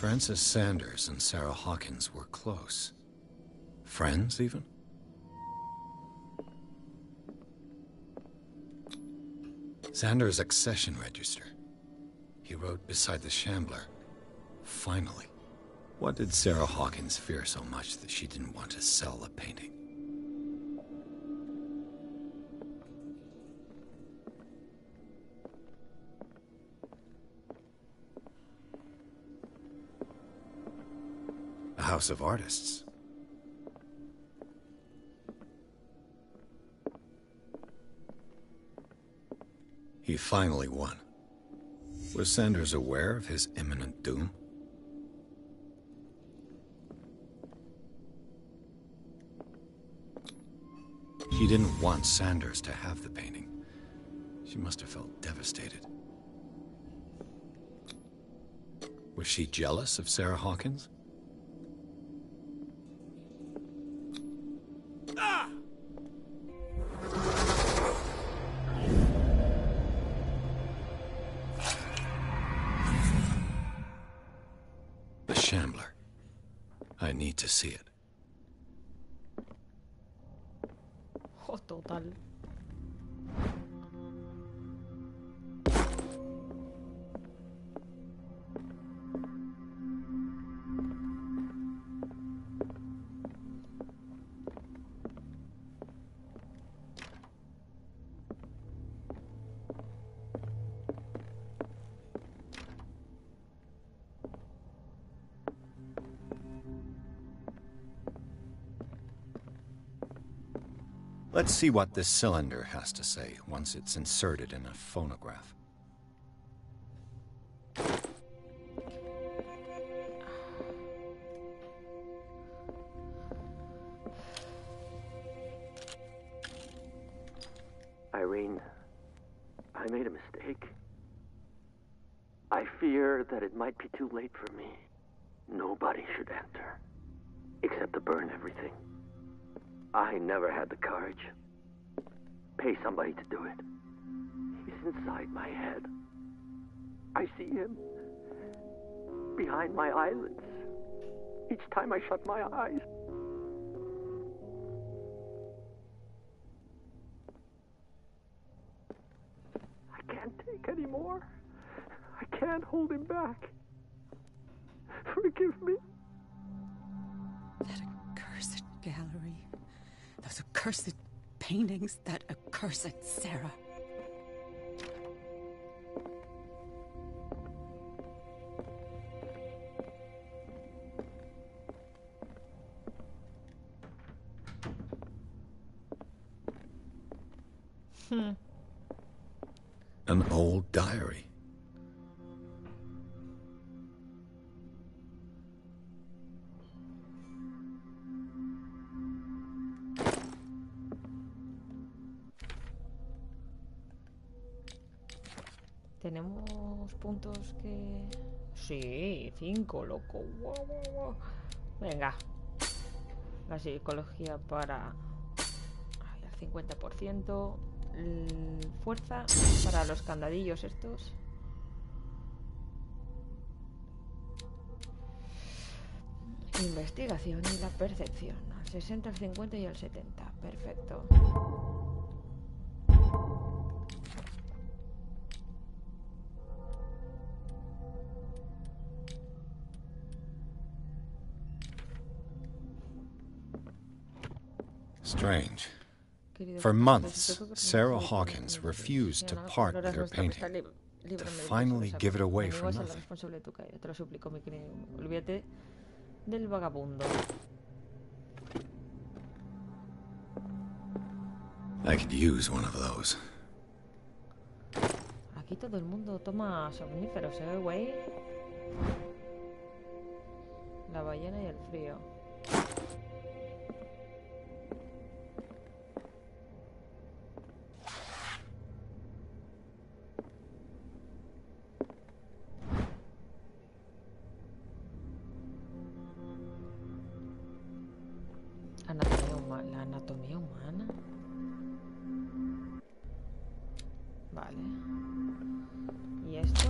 Francis Sanders and Sarah Hawkins were close. Friends, even? Sanders' accession register. He wrote beside the Shambler, "Finally." What did Sarah Hawkins fear so much that she didn't want to sell the painting? A house of artists. He finally won. Was Sanders aware of his imminent doom? She didn't want Sanders to have the painting. She must have felt devastated. Was she jealous of Sarah Hawkins? The Shambler. I need to see it. Oh, total. Let's see what this cylinder has to say once it's inserted in a phonograph. Irene, I made a mistake. I fear that it might be too late for me. Nobody should enter, except to burn everything. I never had the courage. Pay somebody to do it. He's inside my head. I see him behind my eyelids each time I shut my eyes. I can't take any more. I can't hold him back. Forgive me. That accursed gallery. Those accursed paintings, that accursed Sarah. An old diary. Tenemos puntos que... Sí, 5, loco. Wow, wow, wow. Venga. La psicología para... el 50%. Fuerza para los candadillos estos. Investigación y la percepción. Al 60, al 50 y al 70. Perfecto. Strange. For months, Sarah Hawkins refused to part with her painting, to finally give it away for nothing. Te lo suplico, mi querido. Olvídate del vagabundo. I could use one of those. Aquí todo el mundo toma somníferos, güey. La ballena y el frío. La anatomía humana. Vale. ¿Y esto?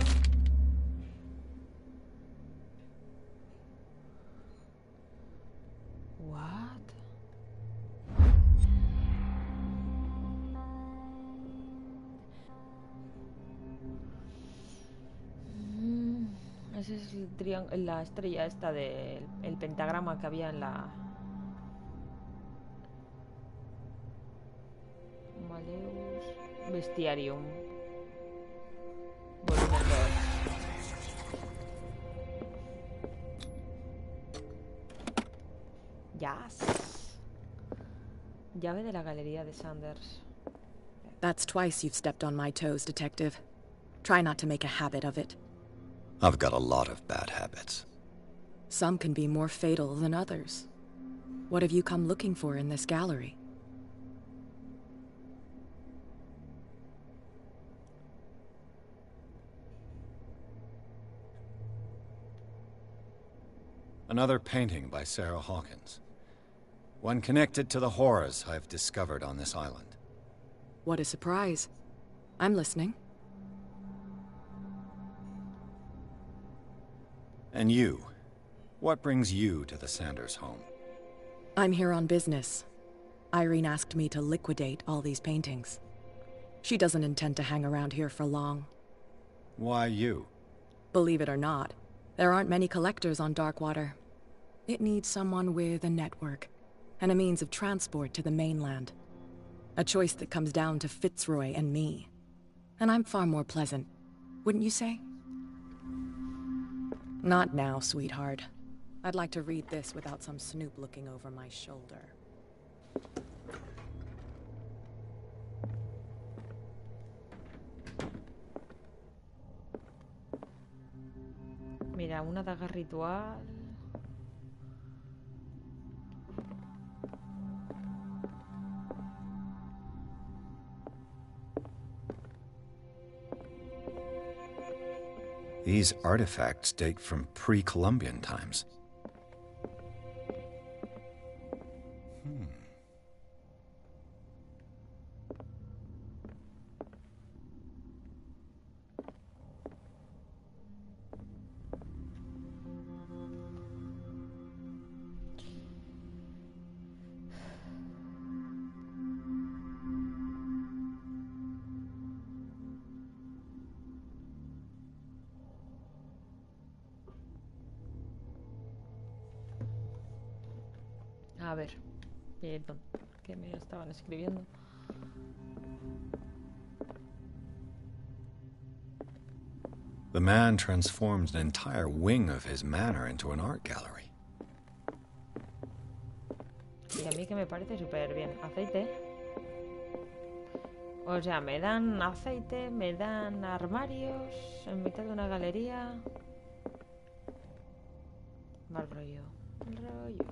Ese es la estrella esta del pentagrama que había en la... Maleus Bestiarium. Volumen 2. Yes. Llave de la galería de Sanders. That's twice you've stepped on my toes, Detective. Try not to make a habit of it. I've got a lot of bad habits. Some can be more fatal than others. What have you come looking for in this gallery? Another painting by Sarah Hawkins. One connected to the horrors I've discovered on this island. What a surprise. I'm listening. And you? What brings you to the Sanders home? I'm here on business. Irene asked me to liquidate all these paintings. She doesn't intend to hang around here for long. Why you? Believe it or not, there aren't many collectors on Darkwater. It needs someone with a network, and a means of transport to the mainland. A choice that comes down to Fitzroy and me. And I'm far more pleasant, wouldn't you say? Not now, sweetheart. I'd like to read this without some snoop looking over my shoulder. Mira, una daga ritual. These artifacts date from pre-Columbian times. A ver, perdón, que me estaban escribiendo. The man transforms an entire wing of his manor into an art gallery. Y a mí que me parece súper bien. Aceite. O sea, me dan aceite, me dan armarios en mitad de una galería. Mal rollo. Mal rollo.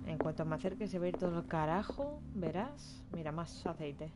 En cuanto me acerque se va a ir todo el carajo, verás. Mira, más aceite.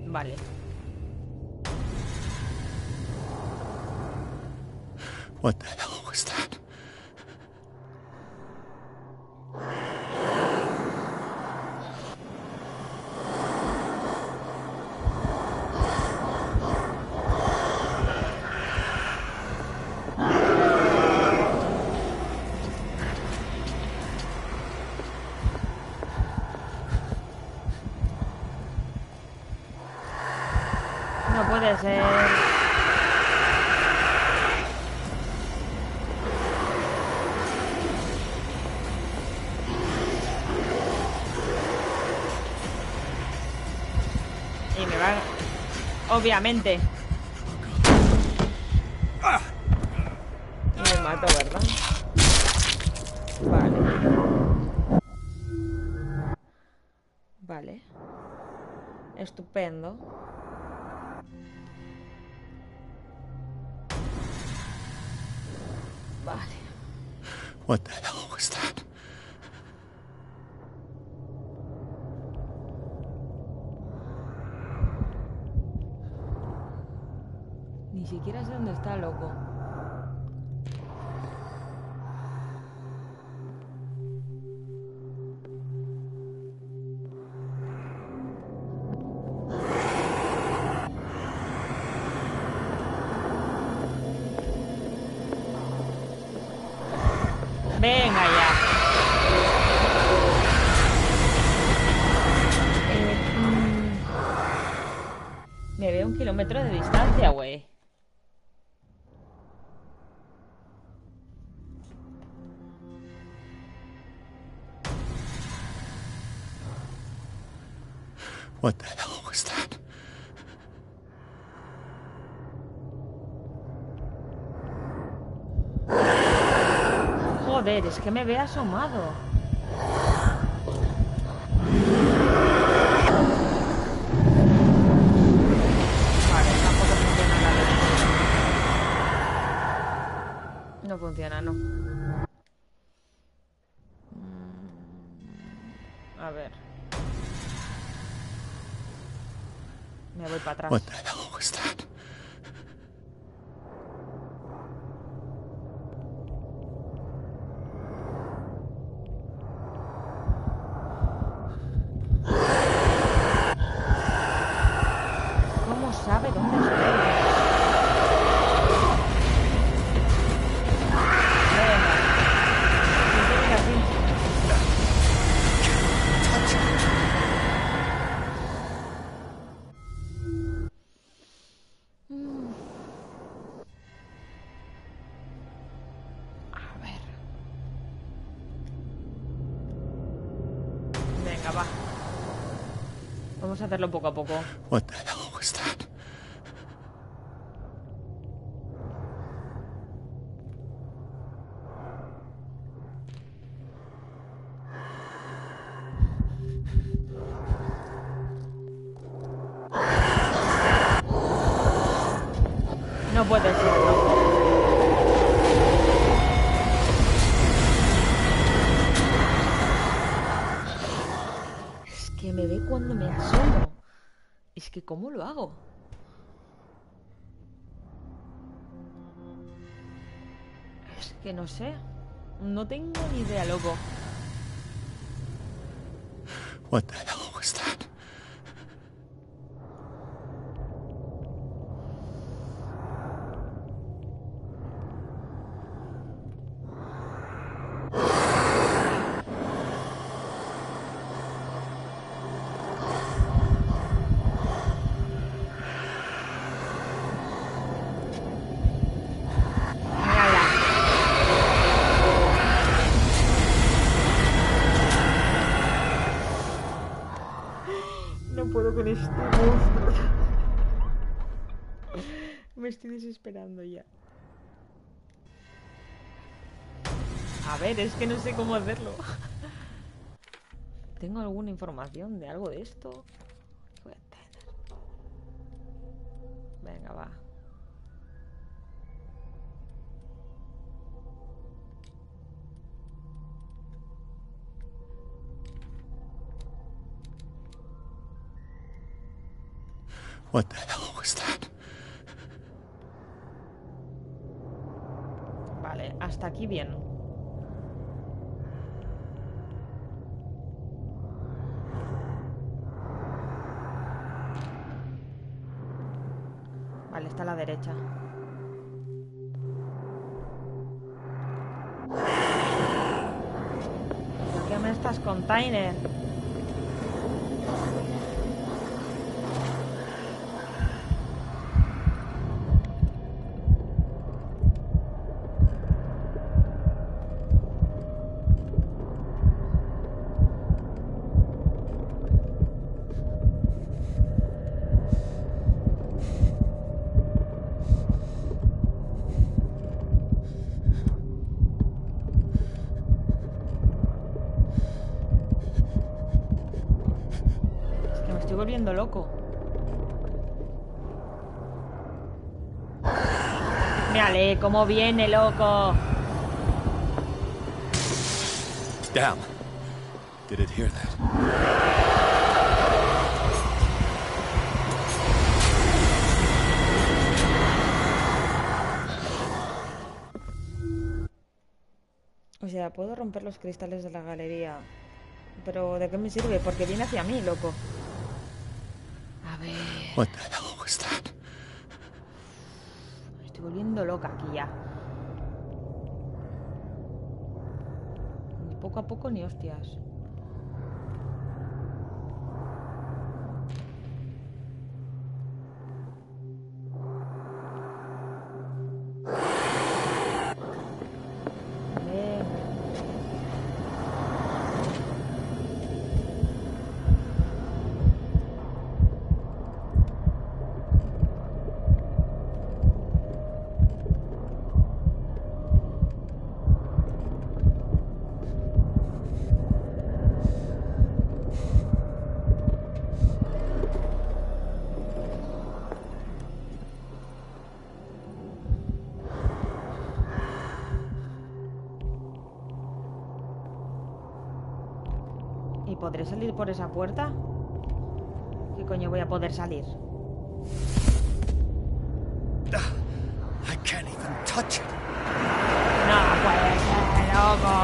Vale. What the hell was that? puede ser. Y me va... Obviamente. Y me mato, ¿verdad? Vale. Vale. Estupendo. Vale. What the hell was that? Ni siquiera sé dónde está, loco. Venga ya. Me veo 1 kilómetro de distancia, güey. What the hell was that? Joder, es que me ve asomado. Vale, tampoco funciona nada. No funciona, no. A ver. Me voy para atrás. What the hell was that? ¿Cómo sabe dónde estoy? Venga. Venga, sí. A ver. Venga, va. Vamos a hacerlo poco a poco. What the hell was that? No puede ser, ¿no? Es que me ve cuando me asomo. Es que ¿cómo lo hago? Es que no sé. No tengo ni idea, loco. What the hell was that? No puedo con este monstruo. Me estoy desesperando ya. A ver, es que no sé cómo hacerlo. ¿Tengo alguna información de algo de esto? Voy a tener. Venga, va. What the hell was that? Vale, hasta aquí bien. Vale, está a la derecha. ¿Por qué me estás container? volviendo loco. Mírale, cómo viene, loco. Damn. Did it hear that? O sea, puedo romper los cristales de la galería. Pero ¿de qué me sirve? Porque viene hacia mí, loco. A ver... What the hell was that? Me estoy volviendo loca aquí ya. Ni poco a poco ni hostias. ¿Podré salir por esa puerta? ¿Qué coño voy a poder salir? I can't even touch it. No puede ser, loco.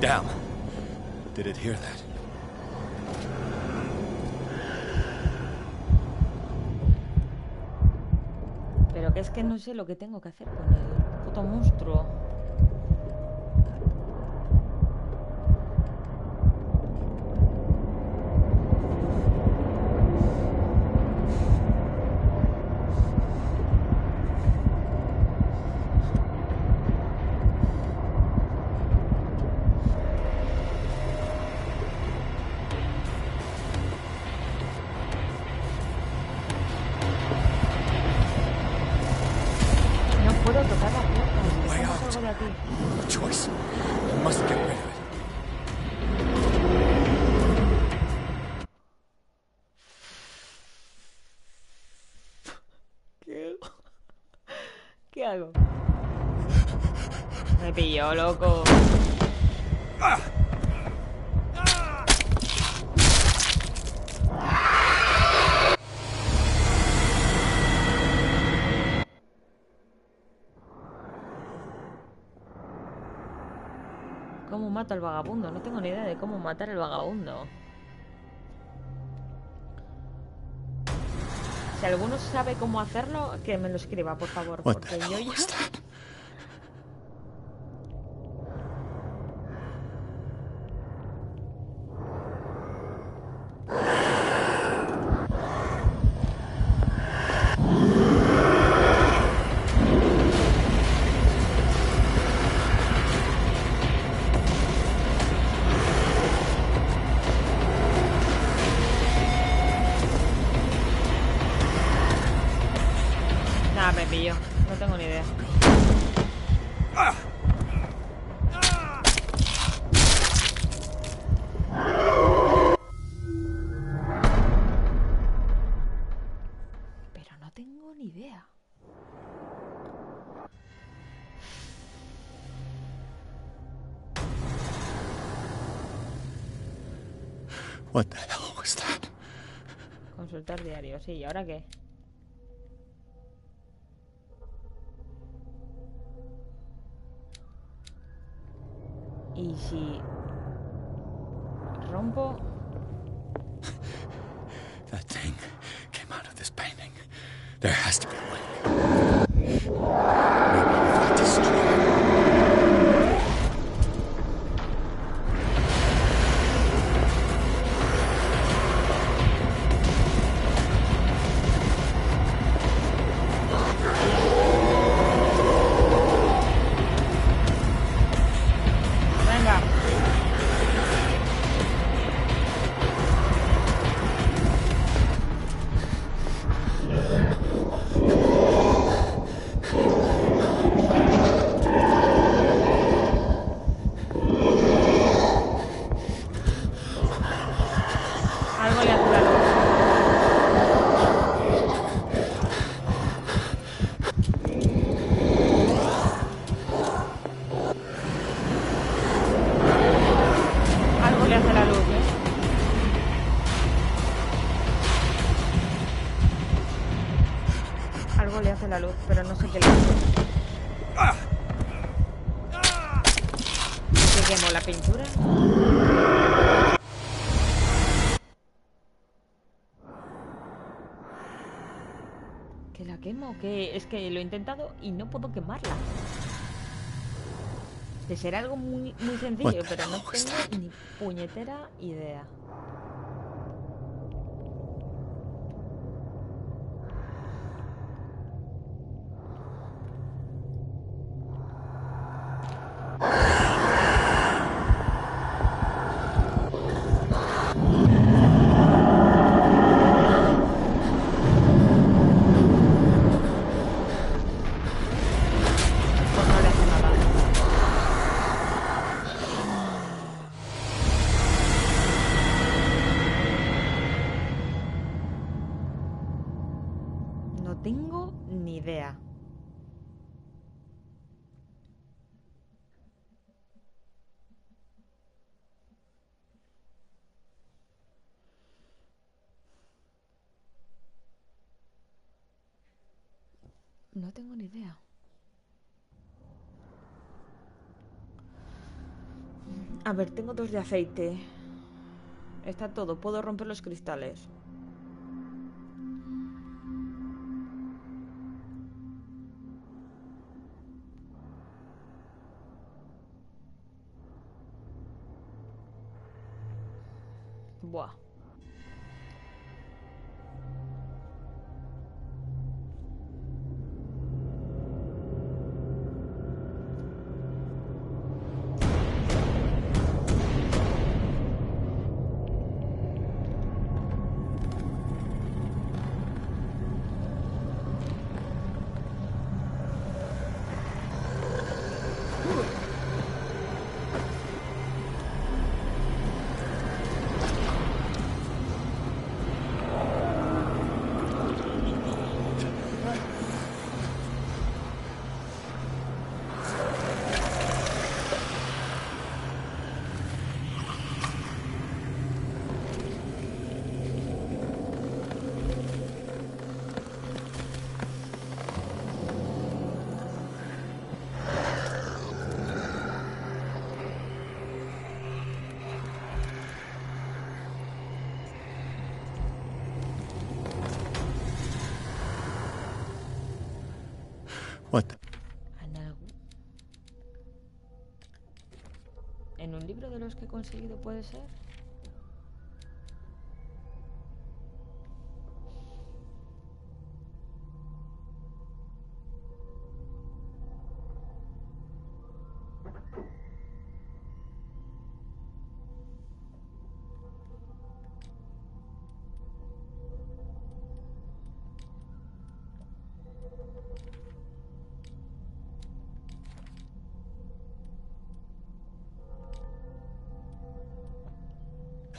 Damn. Did it hear that? Pero que es que no sé lo que tengo que hacer con el puto monstruo. ¿Qué hago? Me pilló, loco. ¿Cómo mato al vagabundo? No tengo ni idea de cómo matar al vagabundo. Si alguno sabe cómo hacerlo, que me lo escriba, por favor, porque yo ya... Me pillo, no tengo ni idea. Pero no tengo ni idea. What the hell was that? Consultar diario, sí, ¿y ahora qué? Y si rompo... That thing came out of this painting. There has to be a way. Maybe if I destroy it. la luz, pero no sé qué le hace. ¿Se quemó la pintura? ¿Que la quemo? Que es que lo he intentado y no puedo quemarla. De ser algo muy sencillo, pero no tengo ni puñetera idea. No tengo ni idea. No tengo ni idea. A ver, tengo 2 de aceite. Está todo. Puedo romper los cristales. Buah. What? ¿En un libro de los que he conseguido puede ser?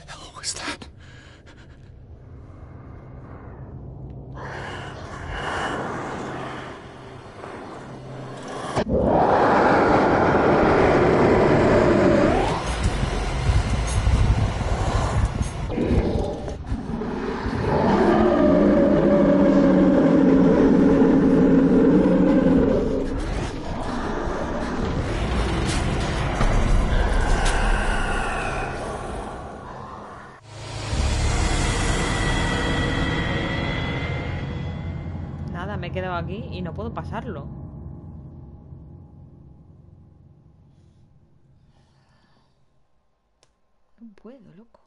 What was that? Nada, me he quedado aquí y no puedo pasarlo. No puedo, loco.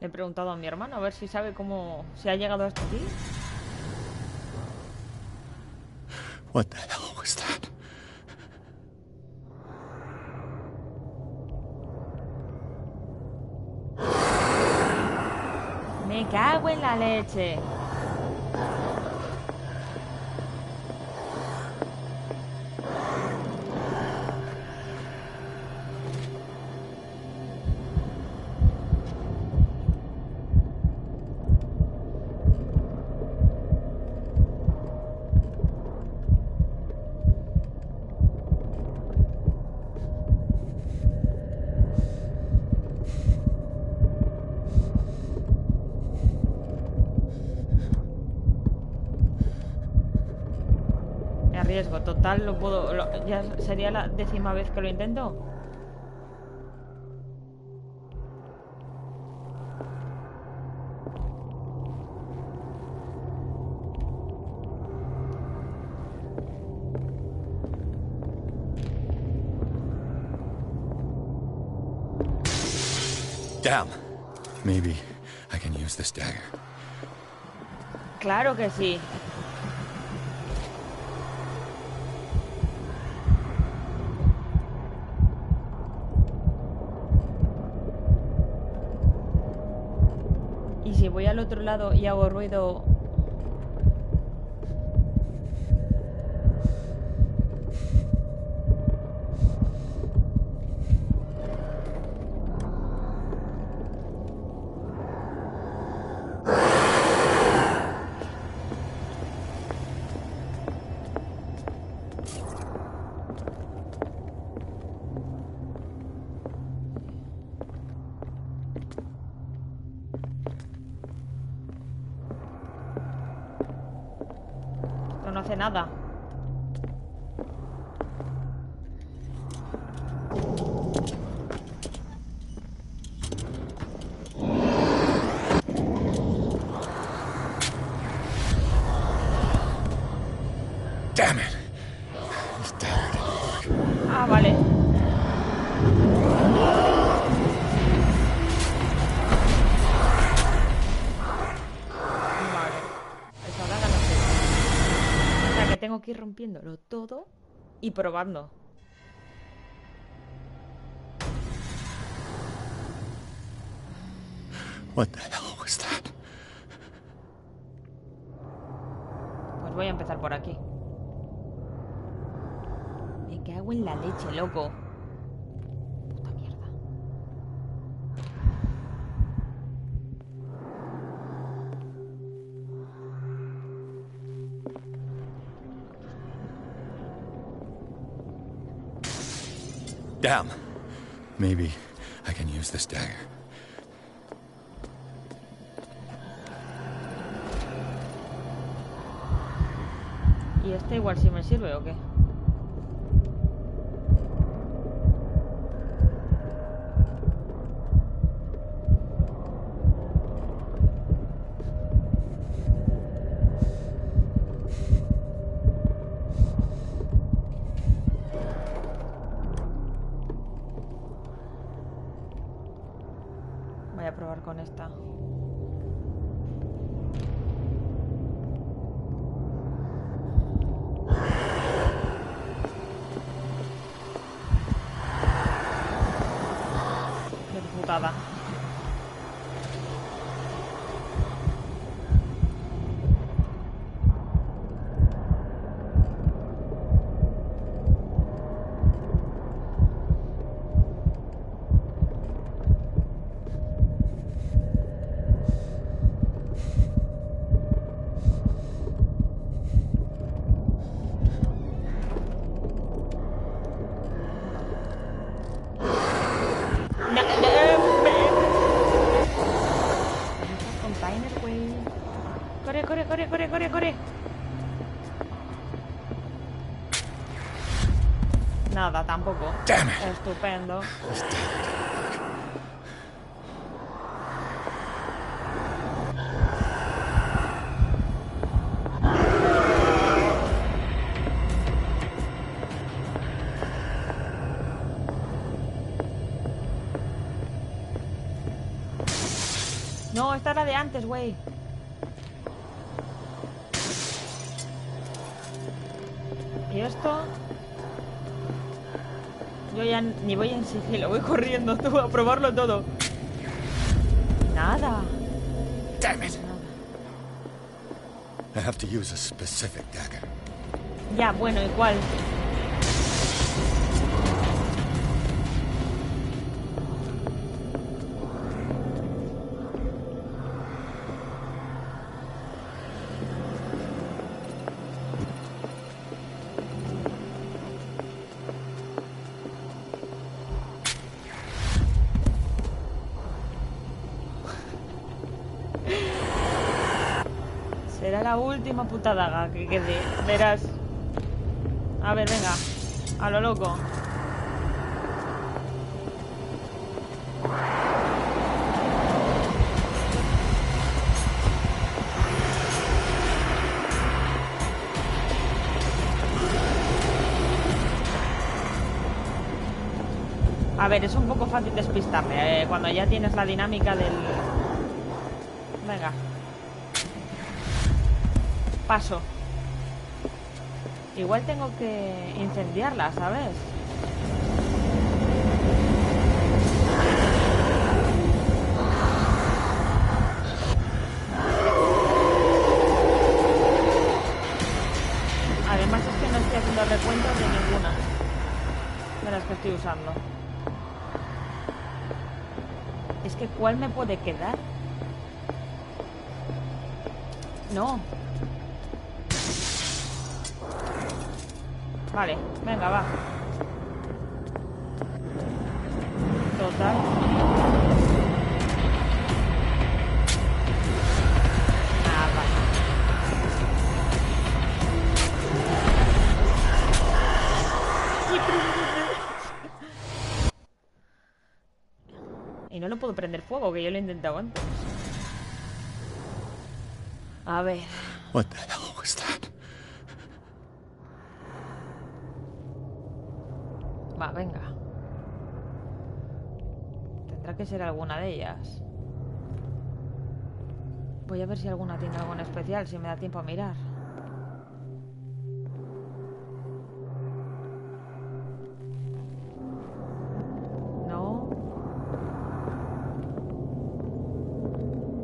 He preguntado a mi hermano a ver si sabe cómo se ha llegado hasta aquí. What the hell was that? Me cago en la leche. Riesgo total, lo puedo. Ya sería la 10ª vez que lo intento. Damn. Maybe I can use this dagger. Claro que sí. Y si voy al otro lado y hago ruido... No hace nada. Damn it. Ah, vale. Tengo que ir rompiéndolo todo y probando. What the hell was that? Pues voy a empezar por aquí. Me cago en la leche, loco. Puta mierda. Damn. Maybe I can use this dagger. ¿Y este igual sí me sirve o qué? Voy a probar con esta. Qué putada. Corre. Nada, tampoco. Estupendo. esta era de antes, güey. ¿Y esto? Yo ya ni voy en sigilo, voy corriendo tú a probarlo todo. Nada. Damn it. I have to use a specific dagger. Ya, bueno, ¿y cuál? Será la última puta daga que quede. Verás. A ver, venga. A lo loco. A ver, es un poco fácil despistarme cuando ya tienes la dinámica del... Venga. Paso. Igual tengo que incendiarla, ¿sabes? Además es que no estoy haciendo recuentos de ninguna de las que estoy usando. Es que ¿cuál me puede quedar? No. Vale, venga, va. Total. Ah, vale. Y no lo puedo prender fuego, que yo lo he intentado antes. A ver. What the hell was that? Va, venga. Tendrá que ser alguna de ellas. Voy a ver si alguna tiene algo en especial, si me da tiempo a mirar. No.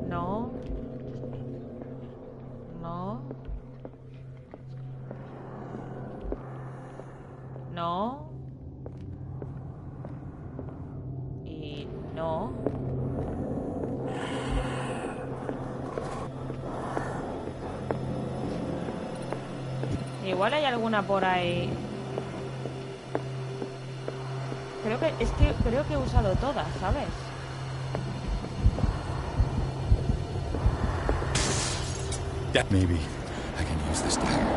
No. No. No. Y no. Igual hay alguna por ahí. Creo que he usado todas, ¿sabes? Yeah, maybe I can use this dagger.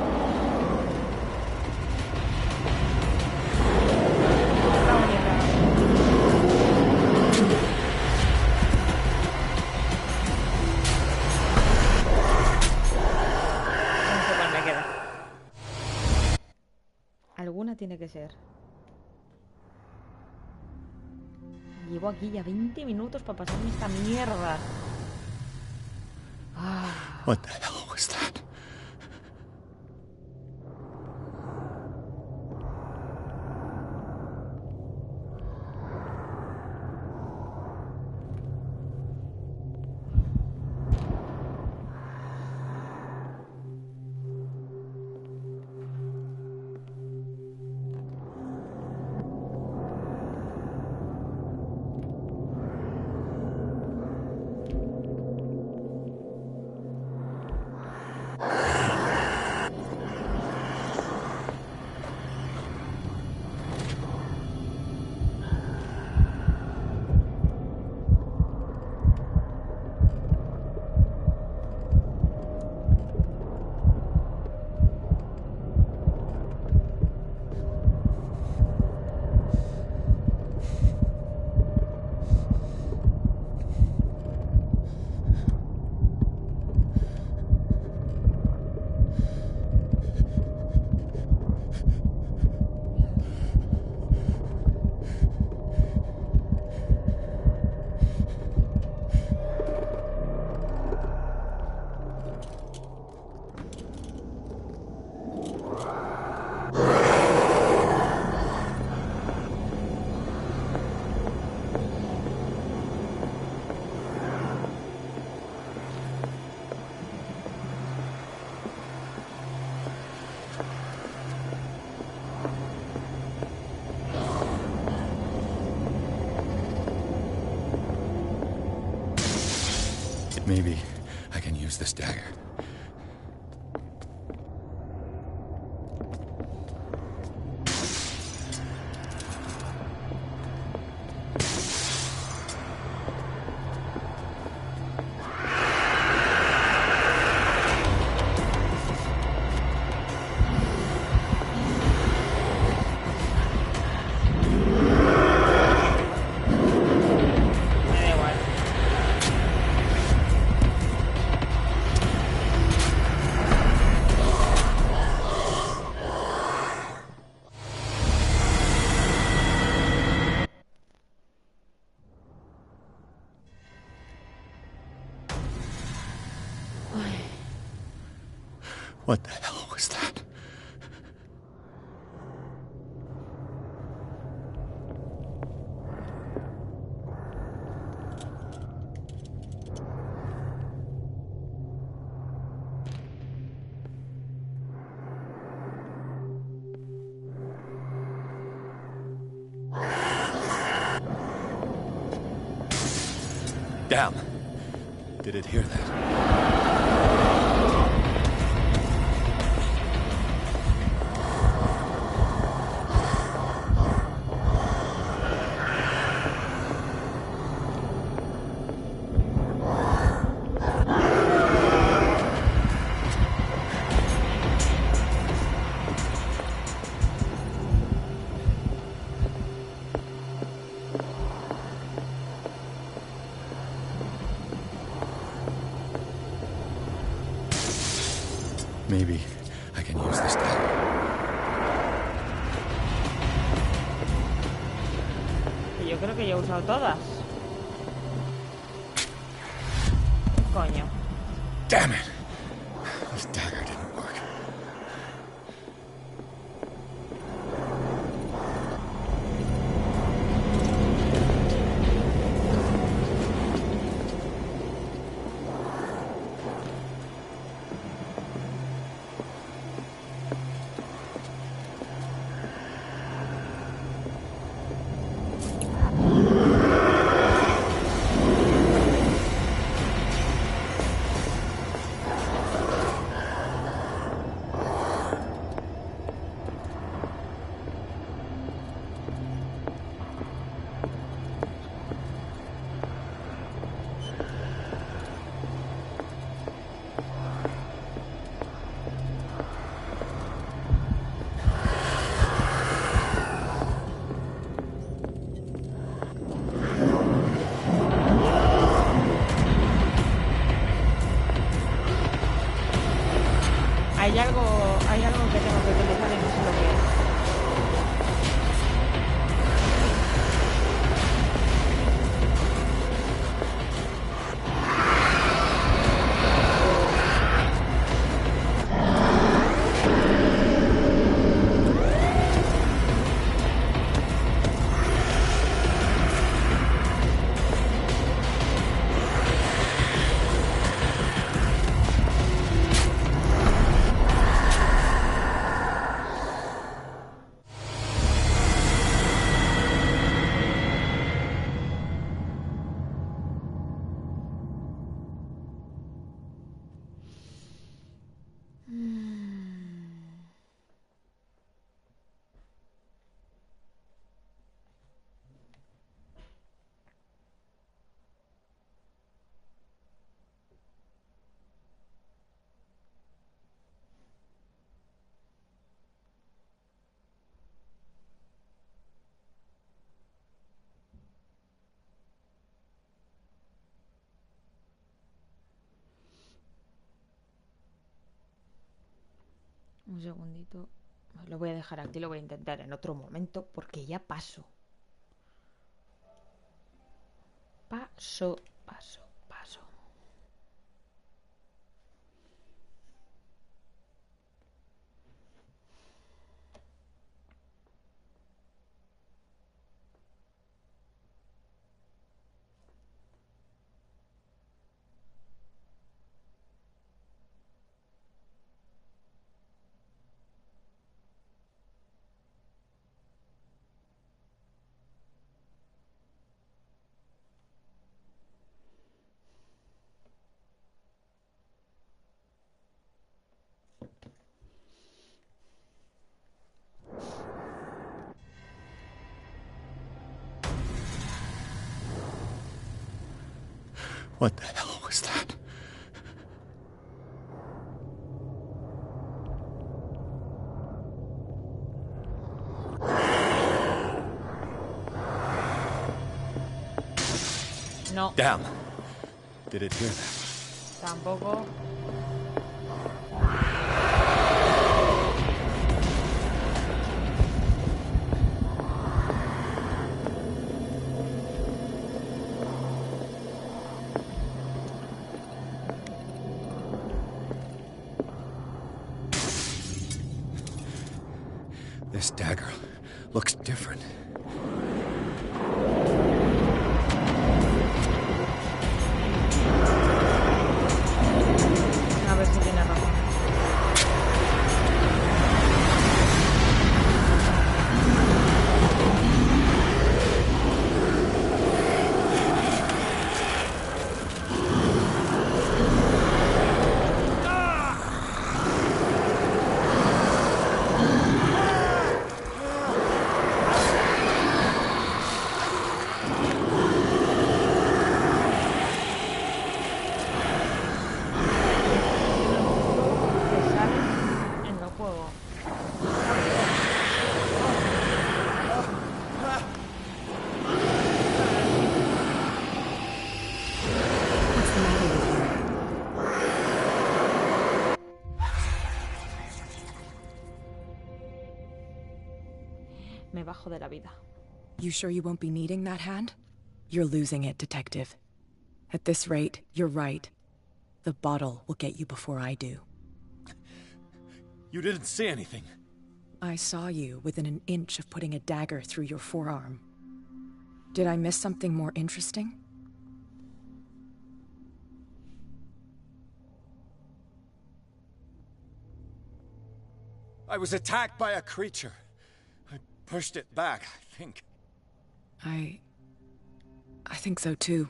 Alguna tiene que ser. Llevo aquí ya 20 minutos para pasarme esta mierda. What the hell was that? Maybe I can use this dagger. What the hell was that? Damn. Did it hear that? Maybe I can use this dagger. Yo creo que ya he usado todas. Coño. Damn it. This dagger didn't work. Hay algo que tengo que utilizar y no sé lo que es. Un segundito. Lo voy a dejar aquí, lo voy a intentar en otro momento porque ya paso. Paso. What the hell was that? No. Damn. Did it hear that? Tampoco. This dagger looks different. A ver si tiene razón. Me bajo de la vida. You sure you won't be needing that hand? You're losing it, Detective. At this rate, you're right. The bottle will get you before I do. You didn't see anything. I saw you within an inch of putting a dagger through your forearm. Did I miss something more interesting? I was attacked by a creature. I pushed it back, I think. I think so too.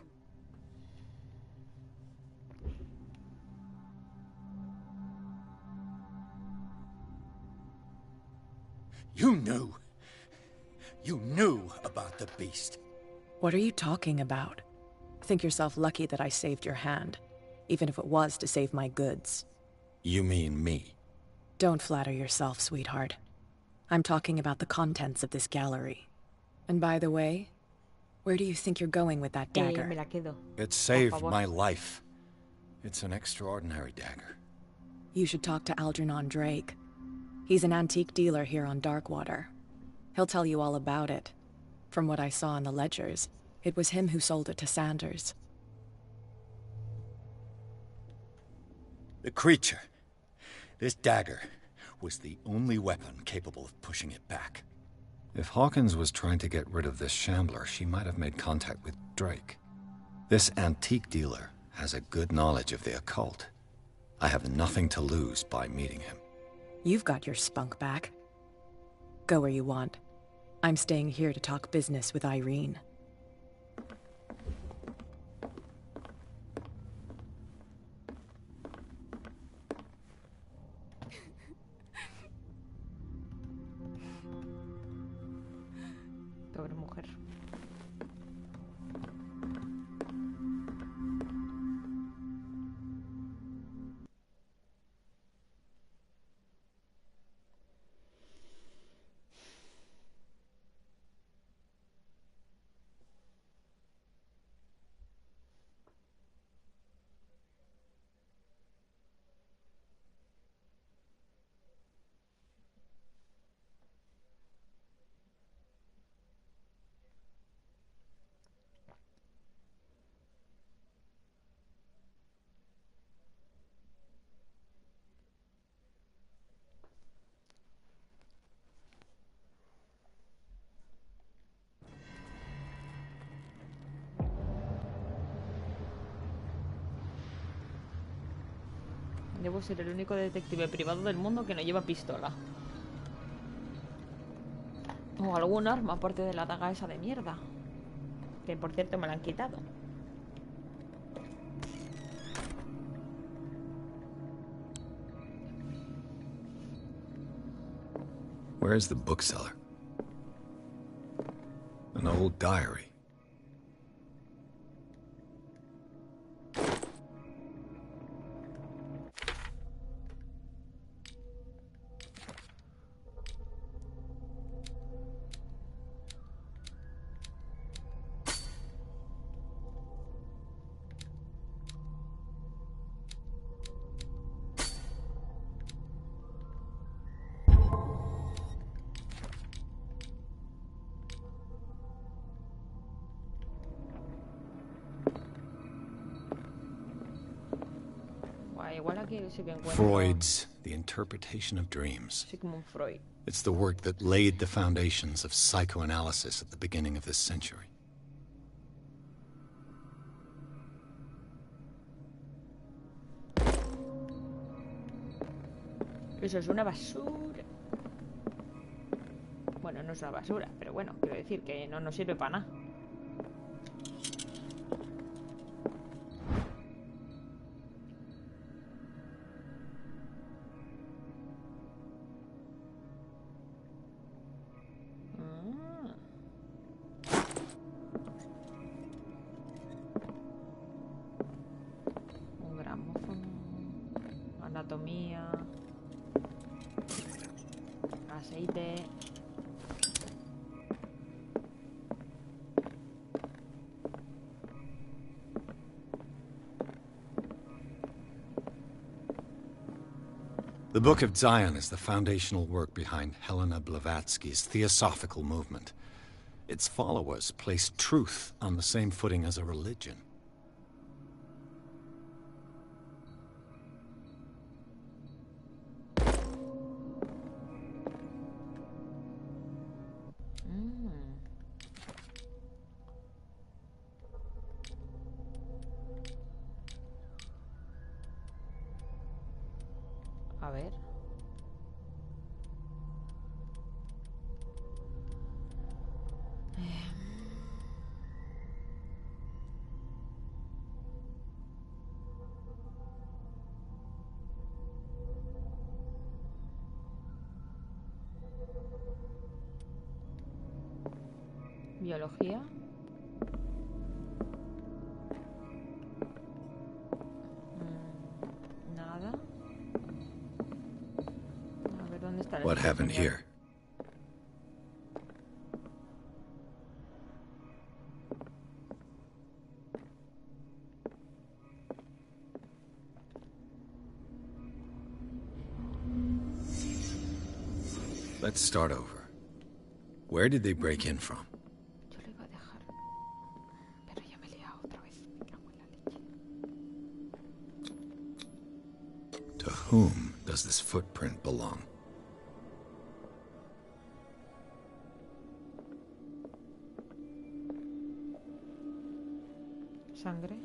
You knew. You knew about the beast. What are you talking about? Think yourself lucky that I saved your hand, even if it was to save my goods. You mean me? Don't flatter yourself, sweetheart. I'm talking about the contents of this gallery. And by the way, where do you think you're going with that dagger? Me la quedo. It saved my life. It's an extraordinary dagger. You should talk to Algernon Drake. He's an antique dealer here on Darkwater. He'll tell you all about it. From what I saw in the ledgers, it was him who sold it to Sanders. The creature. This dagger was the only weapon capable of pushing it back. If Hawkins was trying to get rid of this shambler, she might have made contact with Drake. This antique dealer has a good knowledge of the occult. I have nothing to lose by meeting him. You've got your spunk back. Go where you want. I'm staying here to talk business with Irene. Pobre mujer. Debo ser el único detective privado del mundo que no lleva pistola. O algún arma aparte de la daga esa de mierda. Que por cierto me la han quitado. Where's the bookseller? An old diary. igual aquí sí que encuentro... Freud's The Interpretation of Dreams. Sigmund Freud. It's the work that laid the foundations of psychoanalysis at the beginning of this century. Eso es una basura. Bueno, no es una basura, pero bueno, quiero decir que no nos sirve para nada. Un gramófono, anatomía, aceite. The Book of Zion is the foundational work behind Helena Blavatsky's Theosophical movement. Its followers placed truth on the same footing as a religion. A ver. Biología. Nada. A ver dónde está. What happened here? Let's start over. Where did they break in from? Yo lo iba a dejar, pero ya me he liado otra vez. Me cago en la leche. To whom does this footprint belong? Sangre.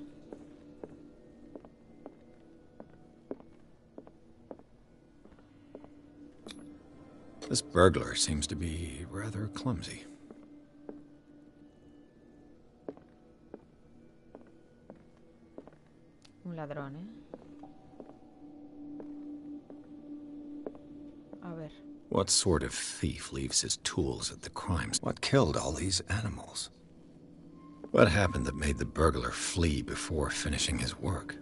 This burglar seems to be rather clumsy. Un ladrón, ¿eh? A ver. What sort of thief leaves his tools at the crime? What killed all these animals? What happened that made the burglar flee before finishing his work?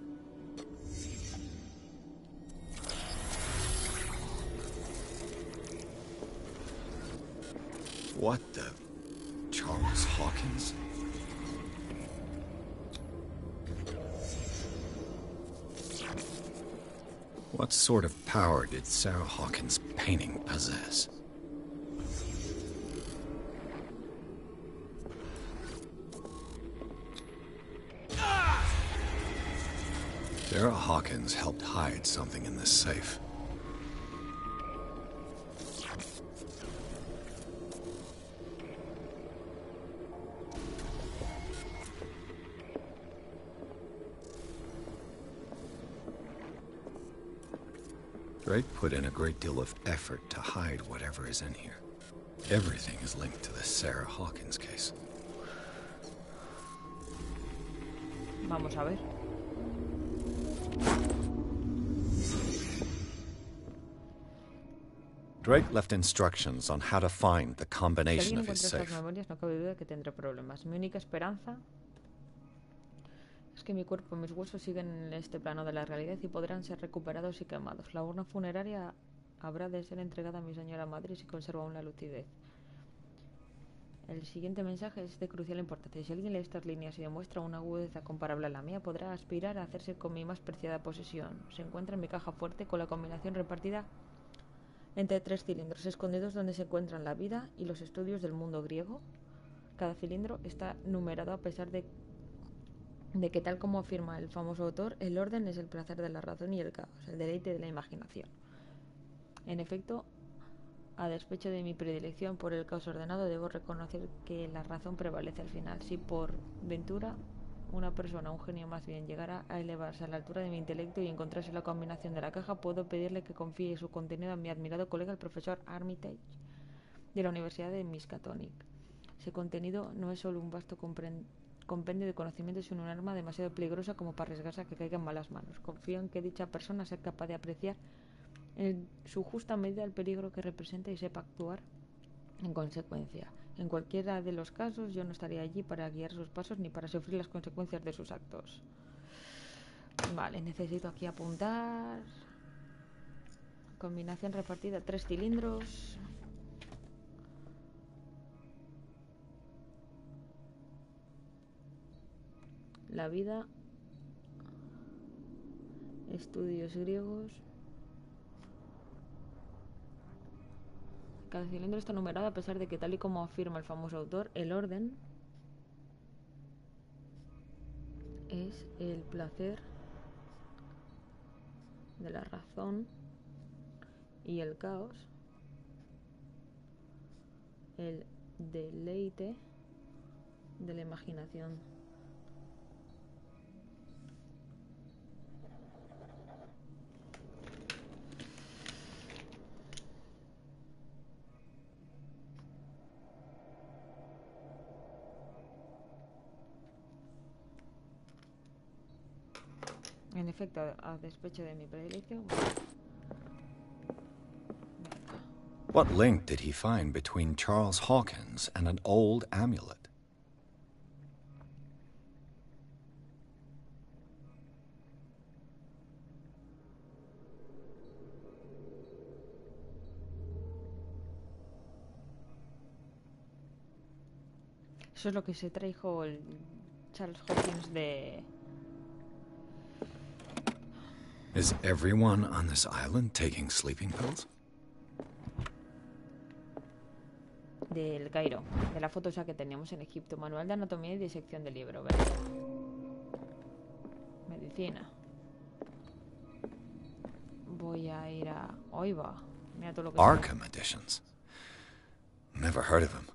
What the... Charles Hawkins? What sort of power did Sarah Hawkins' painting possess? Sarah Hawkins helped hide something in this safe. Drake put in a great deal of effort to hide whatever is in here. Everything is linked to the Sarah Hawkins case. Vamos a ver. Drake left instructions on how to find the combination of his Si alguien encuentra safe. estas memorias, no cabe duda de que tendré problemas. Mi única esperanza es que mi cuerpo y mis huesos siguen en este plano de la realidad y podrán ser recuperados y quemados. La urna funeraria habrá de ser entregada a mi señora madre si conserva aún la lucidez. El siguiente mensaje es de crucial importancia. Si alguien lee estas líneas y demuestra una agudeza comparable a la mía, podrá aspirar a hacerse con mi más preciada posesión. Se encuentra en mi caja fuerte con la combinación repartida entre 3 cilindros escondidos donde se encuentran la vida y los estudios del mundo griego. Cada cilindro está numerado a pesar de de que, tal como afirma el famoso autor, el orden es el placer de la razón y el caos, el deleite de la imaginación. En efecto, a despecho de mi predilección por el caos ordenado, debo reconocer que la razón prevalece al final. Si por ventura una persona, un genio más bien, llegara a elevarse a la altura de mi intelecto y encontrase la combinación de la caja, puedo pedirle que confíe su contenido a mi admirado colega, el profesor Armitage, de la Universidad de Miskatonic. Ese contenido no es solo un vasto compendio de conocimientos, sino un arma demasiado peligrosa como para arriesgarse a que caiga en malas manos. Confío en que dicha persona sea capaz de apreciar en su justa medida el peligro que representa y sepa actuar en consecuencia. En cualquiera de los casos, yo no estaría allí para guiar sus pasos ni para sufrir las consecuencias de sus actos. Vale, necesito aquí apuntar. Combinación repartida, 3 cilindros. La vida. Estudios griegos. Cada cilindro está numerado a pesar de que, tal y como afirma el famoso autor, el orden es el placer de la razón y el caos el deleite de la imaginación. En efecto, a despecho de mi predilección. What link did he find between Charles Hawkins and an old amulet? Eso es lo que se trajo el Charles Hawkins de... Is everyone on this island taking sleeping pills? Del Cairo, de la foto esa que teníamos en Egipto. Manual de anatomía y disección del libro, ¿verdad? Medicina. Voy a ir a... Hoy va. Mira todo lo que Arkham editions. Never heard of them.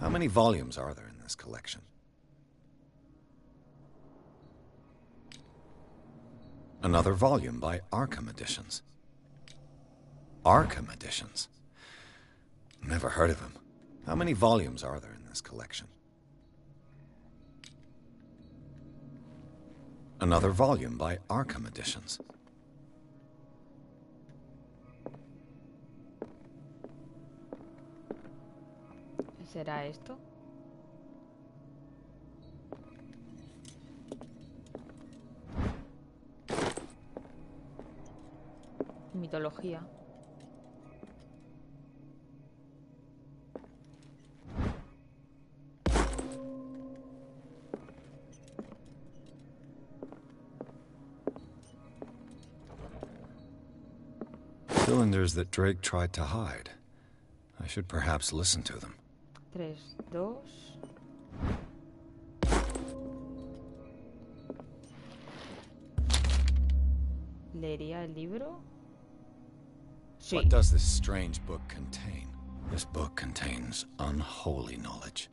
How many volumes are there in this collection? Another volume by Arkham Editions. Arkham Editions? Never heard of them. How many volumes are there in this collection? Another volume by Arkham Editions. ¿Será esto? Mitología. Cylinders that Drake tried to hide. I should perhaps listen to them. 3, 2... ¿Leería el libro? Sí. What does this strange book contain? This book contains unholy knowledge.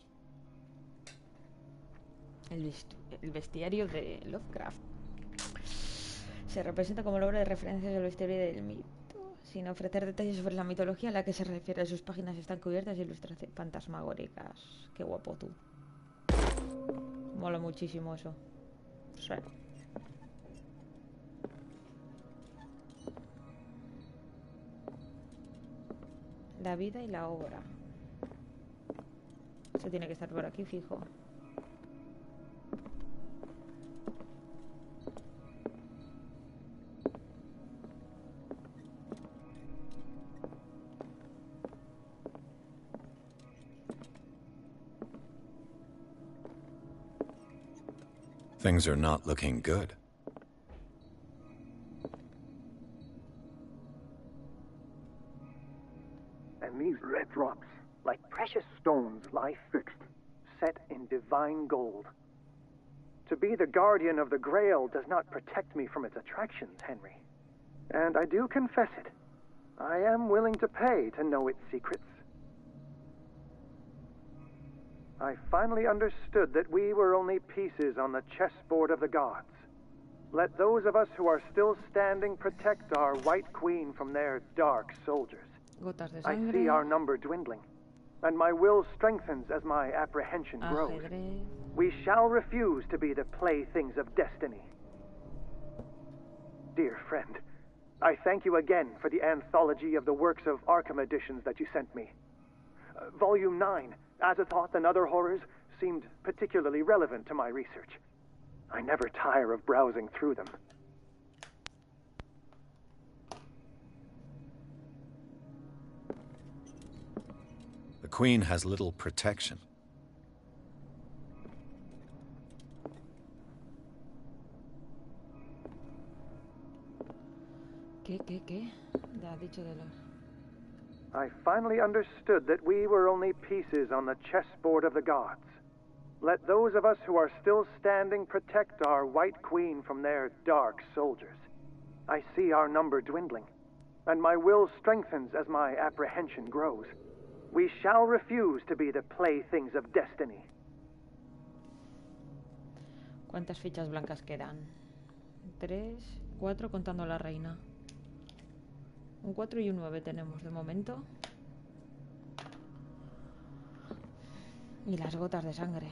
El bestiario de Lovecraft. Se representa como la obra de referencia de la historia del mito, sin ofrecer detalles sobre la mitología a la que se refiere. Sus páginas están cubiertas de ilustraciones fantasmagóricas. Qué guapo tú. Mola muchísimo eso. Sí. La vida y la obra. Eso tiene que estar por aquí fijo. Things are not looking good. And these red stones lie fixed, set in divine gold. To be the guardian of the Grail does not protect me from its attractions, Henry. And I do confess it. I am willing to pay to know its secrets. I finally understood that we were only pieces on the chessboard of the gods. Let those of us who are still standing protect our White Queen from their dark soldiers. I see our number dwindling, and my will strengthens as my apprehension grows. We shall refuse to be the playthings of destiny. Dear friend, I thank you again for the anthology of the works of Arkham editions that you sent me. Volume 9, Azathoth and Other Horrors, seemed particularly relevant to my research. I never tire of browsing through them. The Queen has little protection. ¿Qué? Ya ha dicho de los... I finally understood that we were only pieces on the chessboard of the gods. Let those of us who are still standing protect our White Queen from their dark soldiers. I see our number dwindling, and my will strengthens as my apprehension grows. We shall refuse to be the playthings of destiny. ¿Cuántas fichas blancas quedan? 3, 4 contando a la reina. Un 4 y un 9 tenemos de momento. Y las gotas de sangre.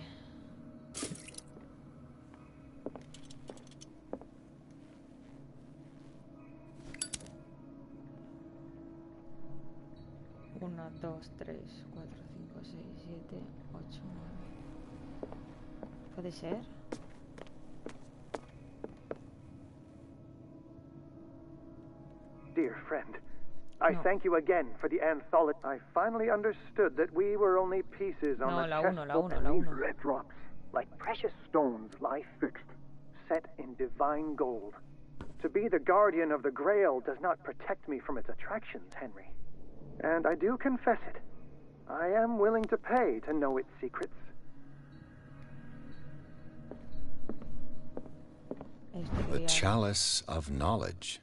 Uno, 2, 3, 4, 5, 6, 7, 8, 9. ¿Puede ser? Dear friend, I thank you again for the anthology. I finally understood that we were only pieces on the chessboard, and these red drops, like precious stones, lie fixed, set in divine gold. To be the guardian of the Grail does not protect me from its attractions, Henry. And I do confess it. I am willing to pay to know its secrets. The chalice of knowledge.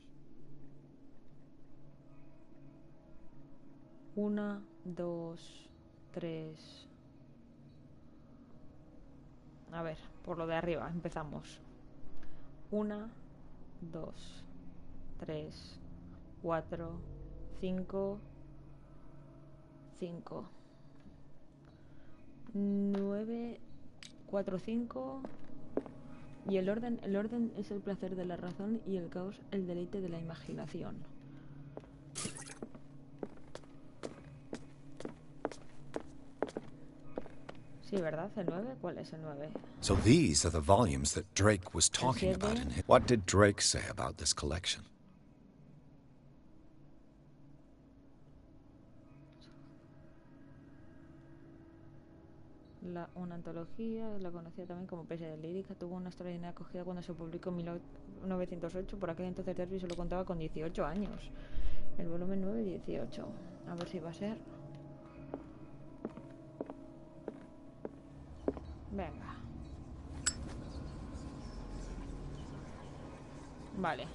1, 2, 3. A ver, por lo de arriba, empezamos. 1, 2, 3, 4, 5, 5, 9, 4, 5. Y el orden es el placer de la razón y el caos el deleite de la imaginación. Sí, ¿verdad? ¿El 9? ¿Cuál es el 9? So these are the volumes that Drake was talking about in his... What did Drake say about this collection? Una antología, la conocida también como Ps4 lírica, tuvo una extraordinaria acogida cuando se publicó en 1908. Por aquel entonces Derby solo contaba con 18 años. El volumen 9, 18. A ver si va a ser... Venga. Vale.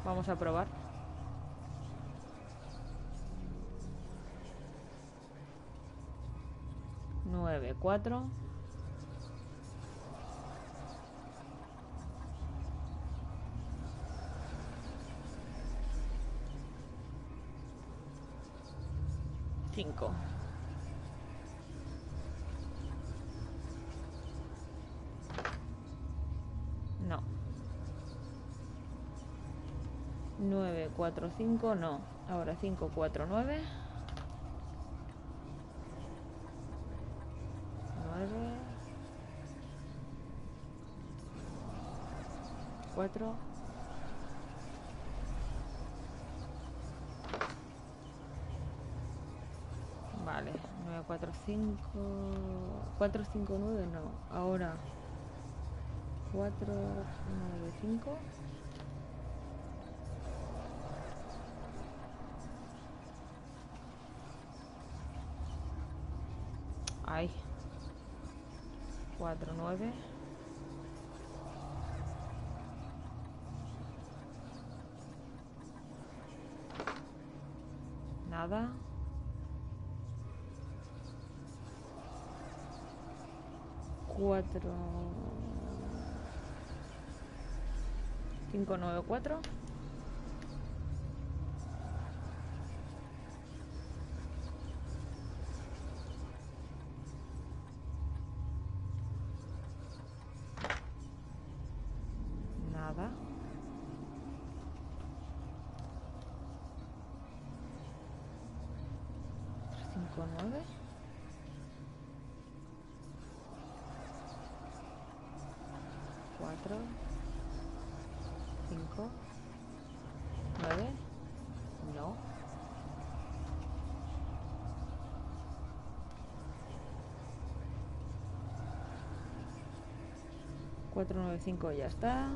Vamos a probar. Nueve, 4. Cinco. No. 9, 4, 5, no. Ahora 5, 4, 9. 4. Vale, 9, 4, 5. 4, 5, 9, no. Ahora 4, 9, 5. Ay. 4, 9. Nada. 4. 5, 9, 4. Nada. 5, 9. 4, 5, 9. No. 4, 9, 5, ya está.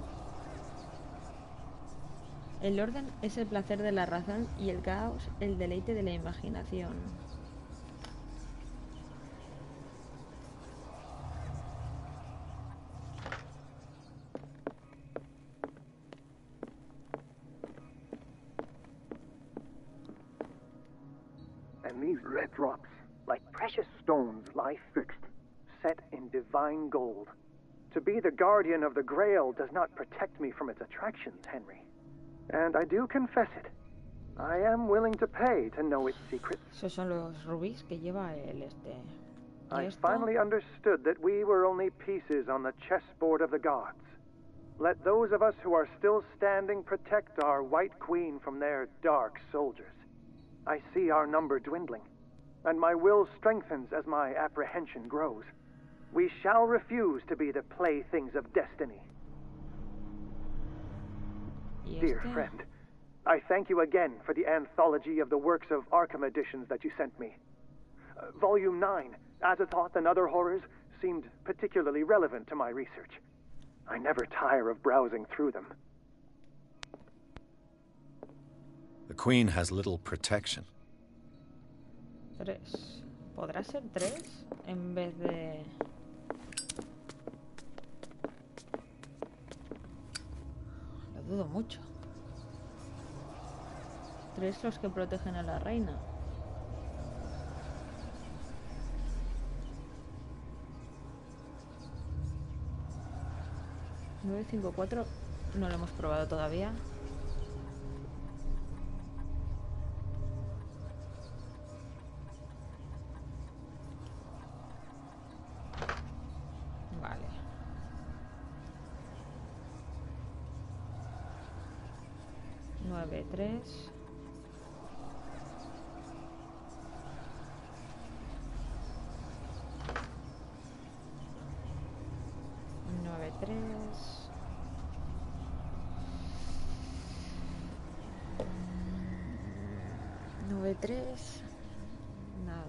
El orden es el placer de la razón y el caos el deleite de la imaginación. And these red drops, like precious stones, lie fixed, set in divine gold. To be the guardian of the Grail does not protect me from its attractions, Henry. And I do confess it. I am willing to pay to know its secrets. Esos son los rubíes que lleva el I finally understood that we were only pieces on the chessboard of the gods. Let those of us who are still standing protect our White Queen from their dark soldiers. I see our number dwindling, and my will strengthens as my apprehension grows. We shall refuse to be the playthings of destiny. Dear friend, I thank you again for the anthology of the works of Arkham editions that you sent me. Volume 9, Azathoth and Other Horrors, seemed particularly relevant to my research. I never tire of browsing through them. The Queen has little protection. 3. ¿Podrá ser 3 en vez de...? Lo dudo mucho. 3 los que protegen a la reina. ¿9, 5, 4? No lo hemos probado todavía. Vale. Nueve, 3. 9, 3. 9, 3. Nada.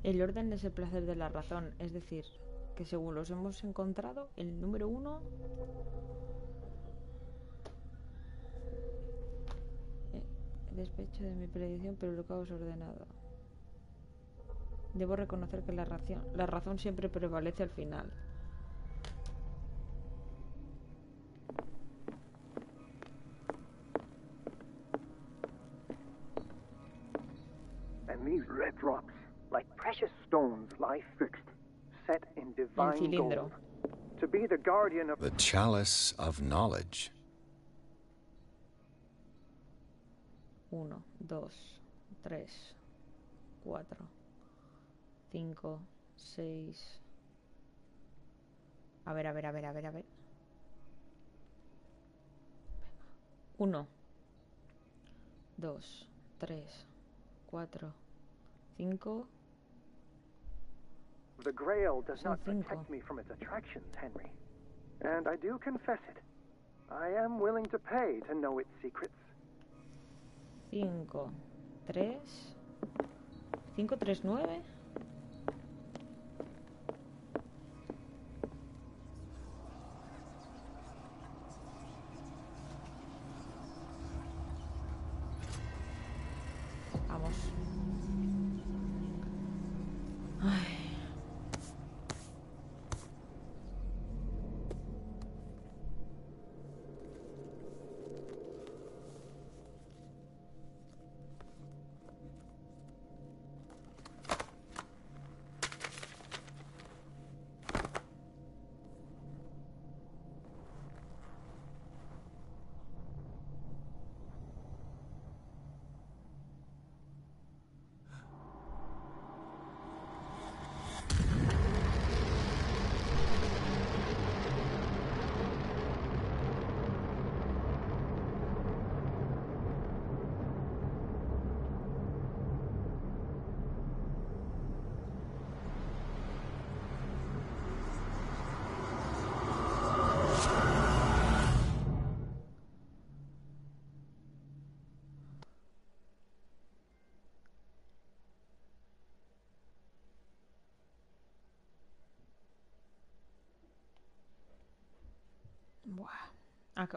El orden es el placer de la razón, es decir, que según los hemos encontrado, el número 1 despecho de mi predicción, pero el caos ordenado. Debo reconocer que la razón siempre prevalece al final. And these red drops, set in divine gold. To be the guardian of the chalice of knowledge. 1, 2, 3, 4, 5, 6. A ver. 1, 2, 3, 4, 5. The Grail does not protect me from its attractions, Henry. And I do confess it. I am willing to pay to know its secrets. 5, 3, 5, 3, 9. Vamos. Ay.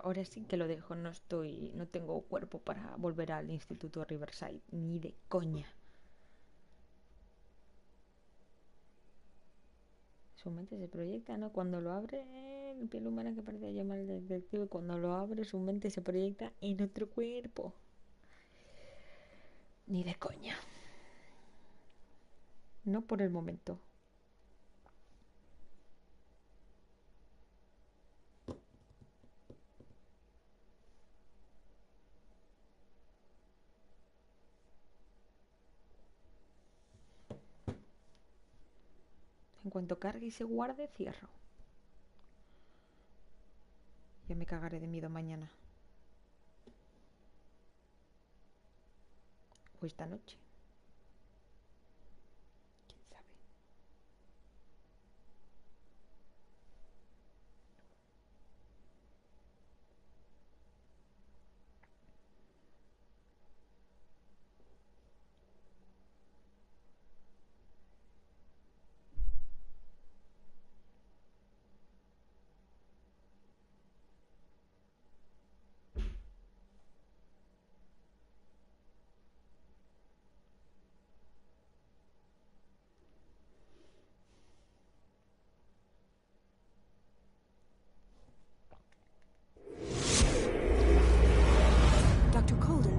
Ahora sí que lo dejo, no tengo cuerpo para volver al instituto Riverside, ni de coña. Su mente se proyecta, ¿no? Cuando lo abre, el piel humana que parece llamar al detective, cuando lo abre su mente se proyecta en otro cuerpo. Ni de coña. No por el momento. En cuanto cargue y se guarde, cierro. Ya me cagaré de miedo mañana. O esta noche. ¿Quién sabe?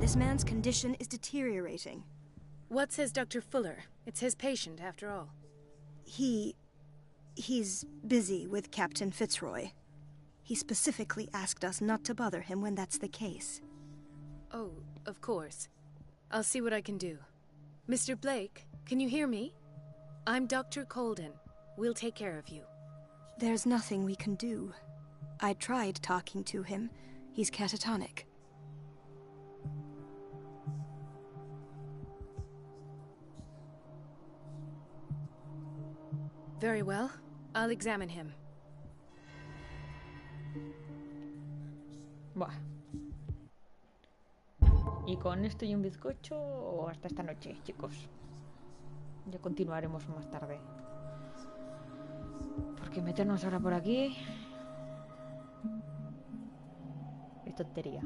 This man's condition is deteriorating. What says Dr. Fuller? It's his patient, after all. He's busy with Captain Fitzroy. He specifically asked us not to bother him when that's the case. Oh, of course. I'll see what I can do. Mr. Blake, can you hear me? I'm Dr. Colden. We'll take care of you. There's nothing we can do. I tried talking to him. He's catatonic. Very well. I'll examine him. Buah. Y con esto y un bizcocho hasta esta noche, chicos. Ya continuaremos más tarde. Porque meternos ahora por aquí es tontería.